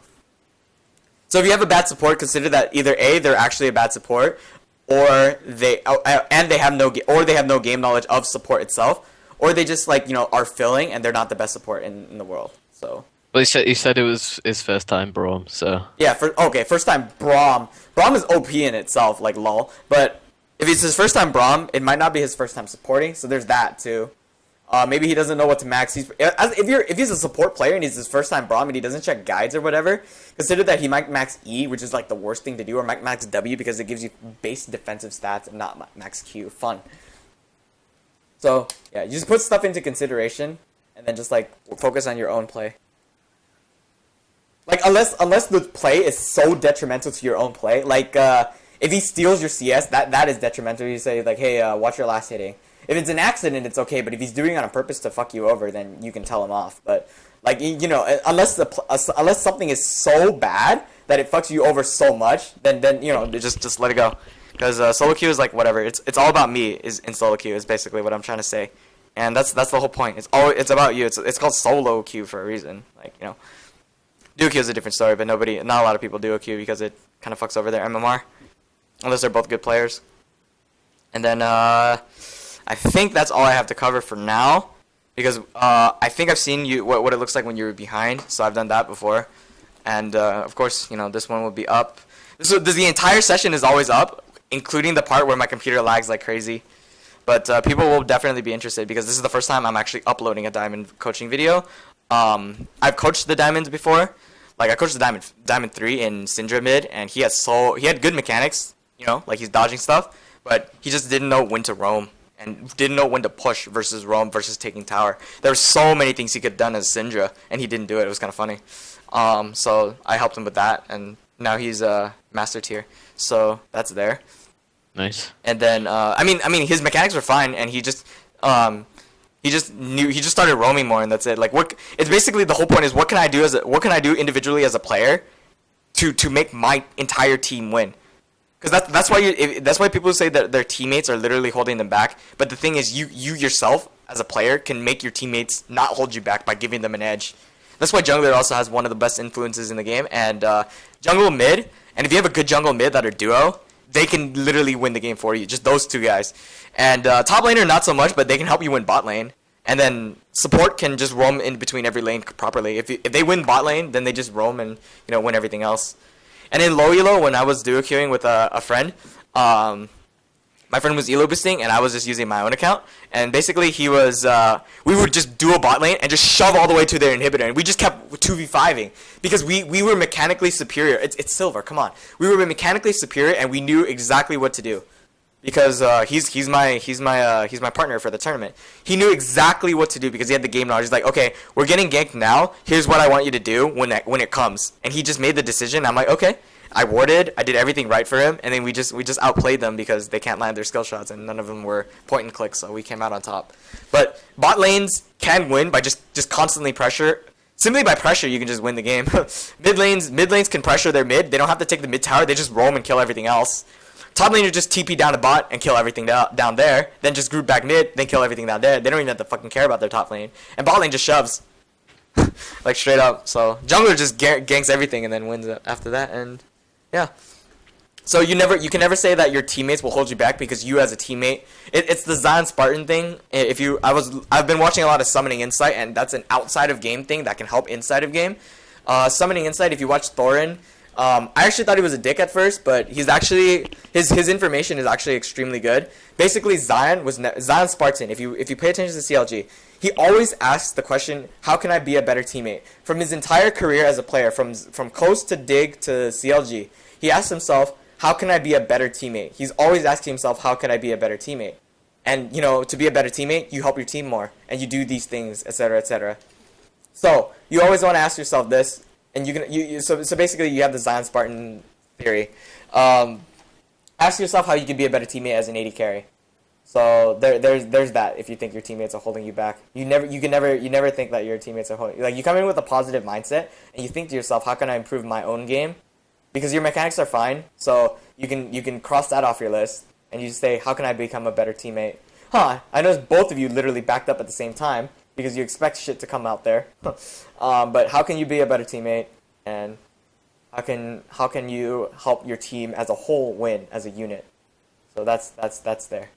So if you have a bad support, consider that either A, they're actually a bad support, or they have no game knowledge of support itself, or they just like, you know, are filling and they're not the best support in the world. So Well, he said it was his first time Braum, so yeah, first time Braum. Braum is OP in itself, like lol. But if it's his first time Braum, it might not be his first time supporting. So there's that too. Maybe he doesn't know what to max. If he's a support player and he's his first time Braum and he doesn't check guides or whatever, consider that he might max E, which is like the worst thing to do, or might max W because it gives you base defensive stats and not max Q. Fun. So yeah, you just put stuff into consideration and then just like focus on your own play. Like unless the play is so detrimental to your own play, like if he steals your CS, that is detrimental. You say like, hey, watch your last hitting. If it's an accident, it's okay. But if he's doing it on purpose to fuck you over, then you can tell him off. But like, you know, unless something is so bad that it fucks you over so much, then you know, just let it go. Because solo queue is like whatever. It's all about me. Is in solo queue is basically what I'm trying to say, and that's the whole point. It's about you. It's called solo queue for a reason. Like, you know, duo queue is a different story, but not a lot of people duo queue because it kind of fucks over their MMR, unless they're both good players. And then I think that's all I have to cover for now, because I think I've seen what it looks like when you're behind, so I've done that before. And of course, you know, this one will be up. So the entire session is always up, including the part where my computer lags like crazy. But people will definitely be interested, because this is the first time I'm actually uploading a diamond coaching video. I've coached the diamonds before. Like I coached the diamond 3 in Syndra mid, and he had good mechanics, you know, like he's dodging stuff, but he just didn't know when to roam and didn't know when to push versus roam versus taking tower. There were so many things he could have done as Syndra, and he didn't do it. It was kind of funny. So I helped him with that, and now he's master tier. So that's there. nice. And then I mean his mechanics were fine, and he just started roaming more, and that's it. Like it's basically the whole point is what can I do individually as a player to make my entire team win. Because that's why people say that their teammates are literally holding them back. But the thing is, you yourself as a player can make your teammates not hold you back by giving them an edge. That's why jungler also has one of the best influences in the game. And jungle mid, and if you have a good jungle mid that are duo, they can literally win the game for you. Just those two guys. And top laner not so much, but they can help you win bot lane. And then support can just roam in between every lane properly. If they win bot lane, then they just roam and, you know, win everything else. And in low elo, when I was duo queuing with a friend, my friend was elo boosting, and I was just using my own account. And basically, we would just duo bot lane and just shove all the way to their inhibitor, and we just kept 2v5ing because we were mechanically superior. It's silver, come on. We were mechanically superior, and we knew exactly what to do. Because he's my partner for the tournament. He knew exactly what to do because he had the game knowledge. He's like, okay, we're getting ganked now. Here's what I want you to do when it comes. And he just made the decision. I'm like, okay. I warded. I did everything right for him, and then we just outplayed them because they can't land their skill shots, and none of them were point and click. So we came out on top. But bot lanes can win by just constantly pressure. Simply by pressure, you can just win the game. mid lanes can pressure their mid. They don't have to take the mid tower. They just roam and kill everything else. Top laner just TP down to bot and kill everything down there. Then just group back mid, then kill everything down there. They don't even have to fucking care about their top lane. And bot lane just shoves. Like straight up. So jungler just ganks everything and then wins after that. And yeah. So you can never say that your teammates will hold you back because you as a teammate, it's the Zion Spartan thing. I've been watching a lot of Summoning Insight, and that's an outside of game thing that can help inside of game. Summoning Insight, if you watch Thorin, I actually thought he was a dick at first, but he's actually his information is actually extremely good. Basically, Zion Spartan. If you pay attention to CLG, he always asks the question, "How can I be a better teammate?" From his entire career as a player, from Coast to Dig to CLG, he asks himself, "How can I be a better teammate?" He's always asking himself, "How can I be a better teammate?" And to be a better teammate, you help your team more, and you do these things, etc., etc. So you always want to ask yourself this, and so basically you have the Zion Spartan theory. Ask yourself how you can be a better teammate as an AD carry. So there's that. If you think your teammates are holding you back, you never think that your teammates are holding. Like, you come in with a positive mindset, and you think to yourself, "How can I improve my own game?" Because your mechanics are fine, so you can cross that off your list, and you just say, "How can I become a better teammate?" I noticed both of you literally backed up at the same time because you expect shit to come out there. But how can you be a better teammate, and how can you help your team as a whole win as a unit? So that's there,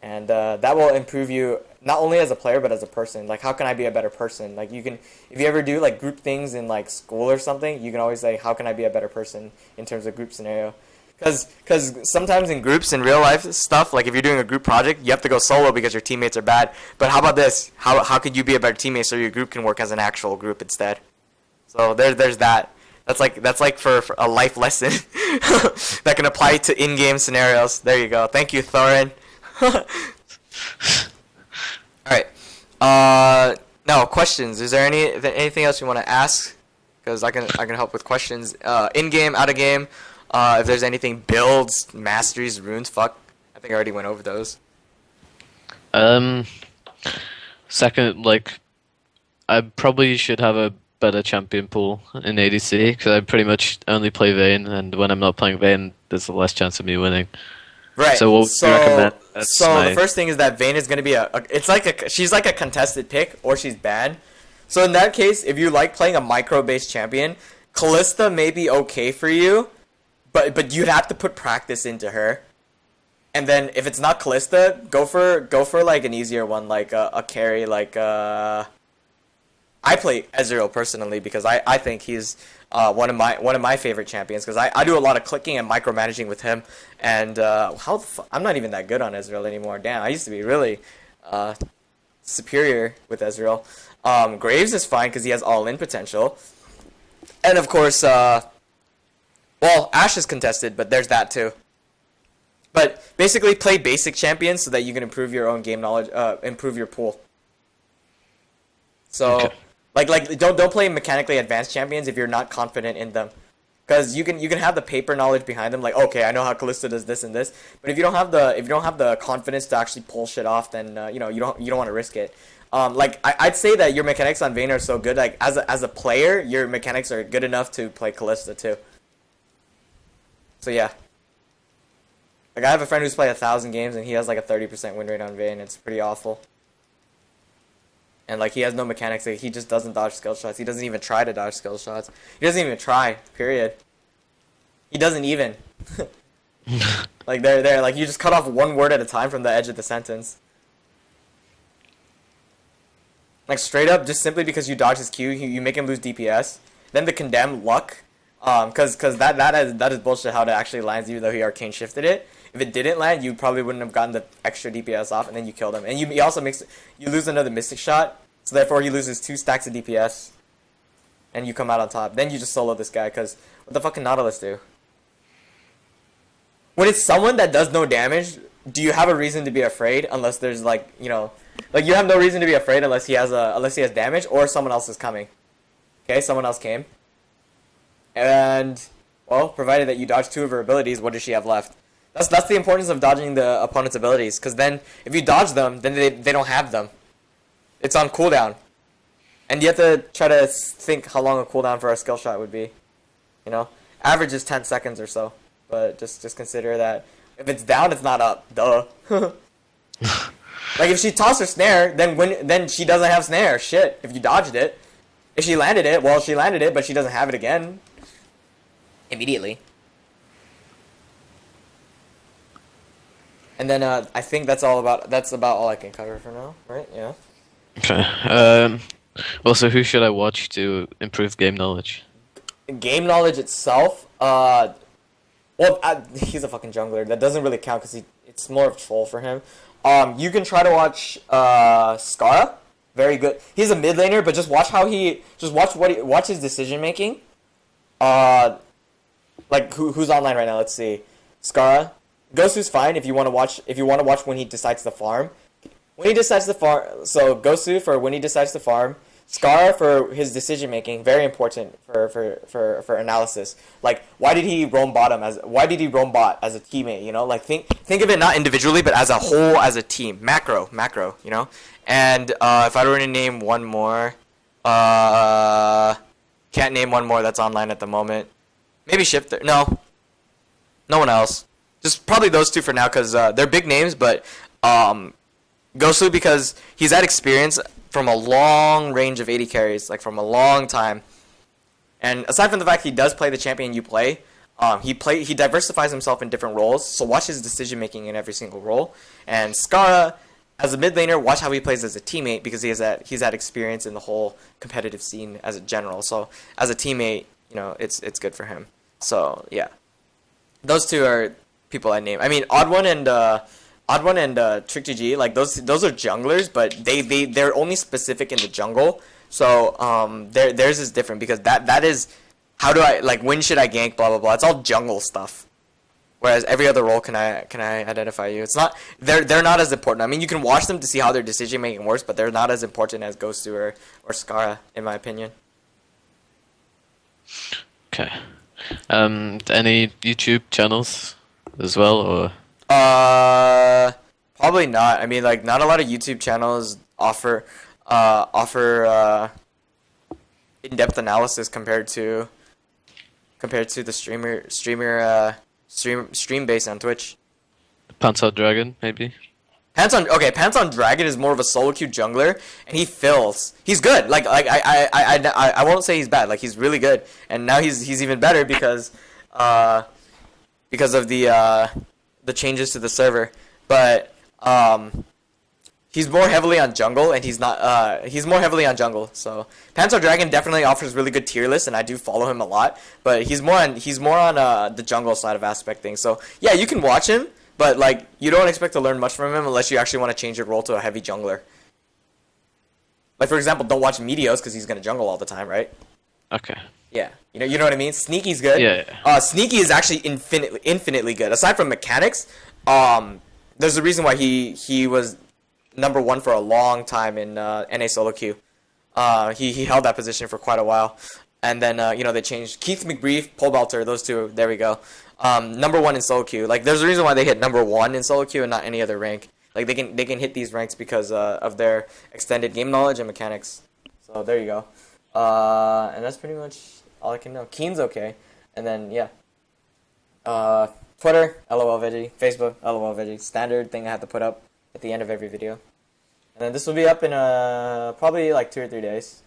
and that will improve you not only as a player but as a person. Like, how can I be a better person? Like, you can, if you ever do like group things in like school or something, you can always say, "How can I be a better person in terms of group scenario?" Because sometimes in groups, in real life stuff, like if you're doing a group project, you have to go solo because your teammates are bad. But how about this? How could you be a better teammate so your group can work as an actual group instead? So there's that. That's like for a life lesson that can apply to in-game scenarios. There you go. Thank you, Thorin. All right. Now questions. Is there anything else you want to ask? Because I can help with questions. In-game, out-of-game. If there's anything, builds, masteries, runes, fuck. I think I already went over those. Second, like, I probably should have a better champion pool in ADC because I pretty much only play Vayne, and when I'm not playing Vayne, there's a less chance of me winning. Right. So what would you recommend? The first thing is that Vayne is gonna be she's like a contested pick, or she's bad. So in that case, if you like playing a micro-based champion, Callista may be okay for you. But you'd have to put practice into her, and then if it's not Callista, go for like an easier one, like a carry, like I play Ezreal personally because I think he's one of my favorite champions because I do a lot of clicking and micromanaging with him, and I'm not even that good on Ezreal anymore. Damn, I used to be really superior with Ezreal. Graves is fine because he has all-in potential, and of course. Well, Ashe is contested, but there's that too. But basically, play basic champions so that you can improve your own game knowledge, improve your pool. So, okay. like don't play mechanically advanced champions if you're not confident in them, because you can have the paper knowledge behind them. Like, okay, I know how Callista does this and this, but if you don't have the confidence to actually pull shit off, then you don't want to risk it. Like I'd say that your mechanics on Vayne are so good. Like as a player, your mechanics are good enough to play Callista too. So yeah, like I have a friend who's played 1,000 games and he has like a 30% win rate on Vayne. It's pretty awful. And like he has no mechanics. Like, he just doesn't dodge skill shots. He doesn't even try to dodge skill shots. He doesn't even try. Period. He doesn't even. Like there. Like you just cut off one word at a time from the edge of the sentence. Like straight up, just simply because you dodge his Q, you make him lose DPS. Then the condemn luck. Cause that is bullshit how it actually lands, even though he arcane shifted it. If it didn't land, you probably wouldn't have gotten the extra DPS off, and then you killed him. And he also you lose another Mystic Shot, so therefore he loses 2 stacks of DPS, and you come out on top. Then you just solo this guy, cause what the fuck can Nautilus do? When it's someone that does no damage, do you have a reason to be afraid? Unless there's like you have no reason to be afraid unless he has damage or someone else is coming. Okay, someone else came. And, well, provided that you dodge 2 of her abilities, what does she have left? That's the importance of dodging the opponent's abilities, because then, if you dodge them, then they don't have them. It's on cooldown. And you have to try to think how long a cooldown for a skill shot would be. Average is 10 seconds or so. But just consider that if it's down, it's not up. Duh. Like, if she tossed her snare, then she doesn't have snare. Shit, if you dodged it. If she landed it, well, she landed it, but she doesn't have it again. Immediately. And then I think that's about all I can cover for now, right? Yeah. Okay. Also, who should I watch to improve game knowledge? Game knowledge itself, he's a fucking jungler. That doesn't really count because it's more of a troll for him. You can try to watch Skara. Very good. He's a mid laner, but just watch watch his decision making. Like who's online right now? Let's see. Skara. Gosu's fine if you want to watch when he decides to farm. When he decides to farm, so Gosu for when he decides to farm. Scar for his decision making, very important for analysis. Like why did he roam bot as a teammate? You know, like think of it not individually but as a whole, as a team. Macro. You know. And if I were to name one more, can't name one more that's online at the moment. Maybe Shifter. No one else. Just probably those two for now because they're big names, but Gosu because he's had experience from a long range of AD carries, like from a long time. And aside from the fact he does play the champion you play, he diversifies himself in different roles. So watch his decision making in every single role. And Skara, as a mid laner, watch how he plays as a teammate because he's had experience in the whole competitive scene as a general. So as a teammate, you know, it's good for him. So yeah, those two are people I name. I mean, Odd One and Trick GG, like those are junglers, but they're only specific in the jungle. So theirs is different because that is how do I like when should I gank, blah blah blah. It's all jungle stuff. Whereas every other role can I identify you. It's not they're not as important. I mean you can watch them to see how their decision making works, but they're not as important as Ghostu or Skara in my opinion. Okay. Any YouTube channels as well, or? Probably not. I mean, like, not a lot of YouTube channels offer in-depth analysis compared to the stream based on Twitch. Pants Out Dragon, maybe. Pants on Dragon is more of a solo queue jungler, and he fills. He's good. Like I won't say he's bad. Like he's really good, and now he's even better because of the changes to the server. But he's more heavily on jungle, and he's more heavily on jungle. So Pants on Dragon definitely offers really good tier lists, and I do follow him a lot. But he's more on the jungle side of aspect things. So yeah, you can watch him. But, like, you don't expect to learn much from him unless you actually want to change your role to a heavy jungler. Like, for example, don't watch Meteos because he's going to jungle all the time, right? Okay. Yeah. You know what I mean? Sneaky's good. Yeah. Sneaky is actually infinitely good. Aside from mechanics, there's a reason why he was #1 for a long time in NA solo queue. He held that position for quite a while. And then, they changed Keith McBrief, Pole Belter, those two, there we go. #1 in solo queue. Like, there's a reason why they hit #1 in solo queue and not any other rank. Like, they can hit these ranks because of their extended game knowledge and mechanics. So, there you go. And that's pretty much all I can know. Keen's okay. And then, yeah. Twitter, LOL Veggie. Facebook, LOL Veggie. Standard thing I have to put up at the end of every video. And then this will be up in probably like 2 or 3 days.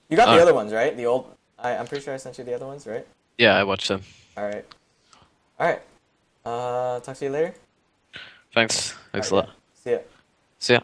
You got the other ones, right? The old... I'm pretty sure I sent you the other ones, right? Yeah, I watched them. Alright. Talk to you later. Thanks a lot. See ya. See ya.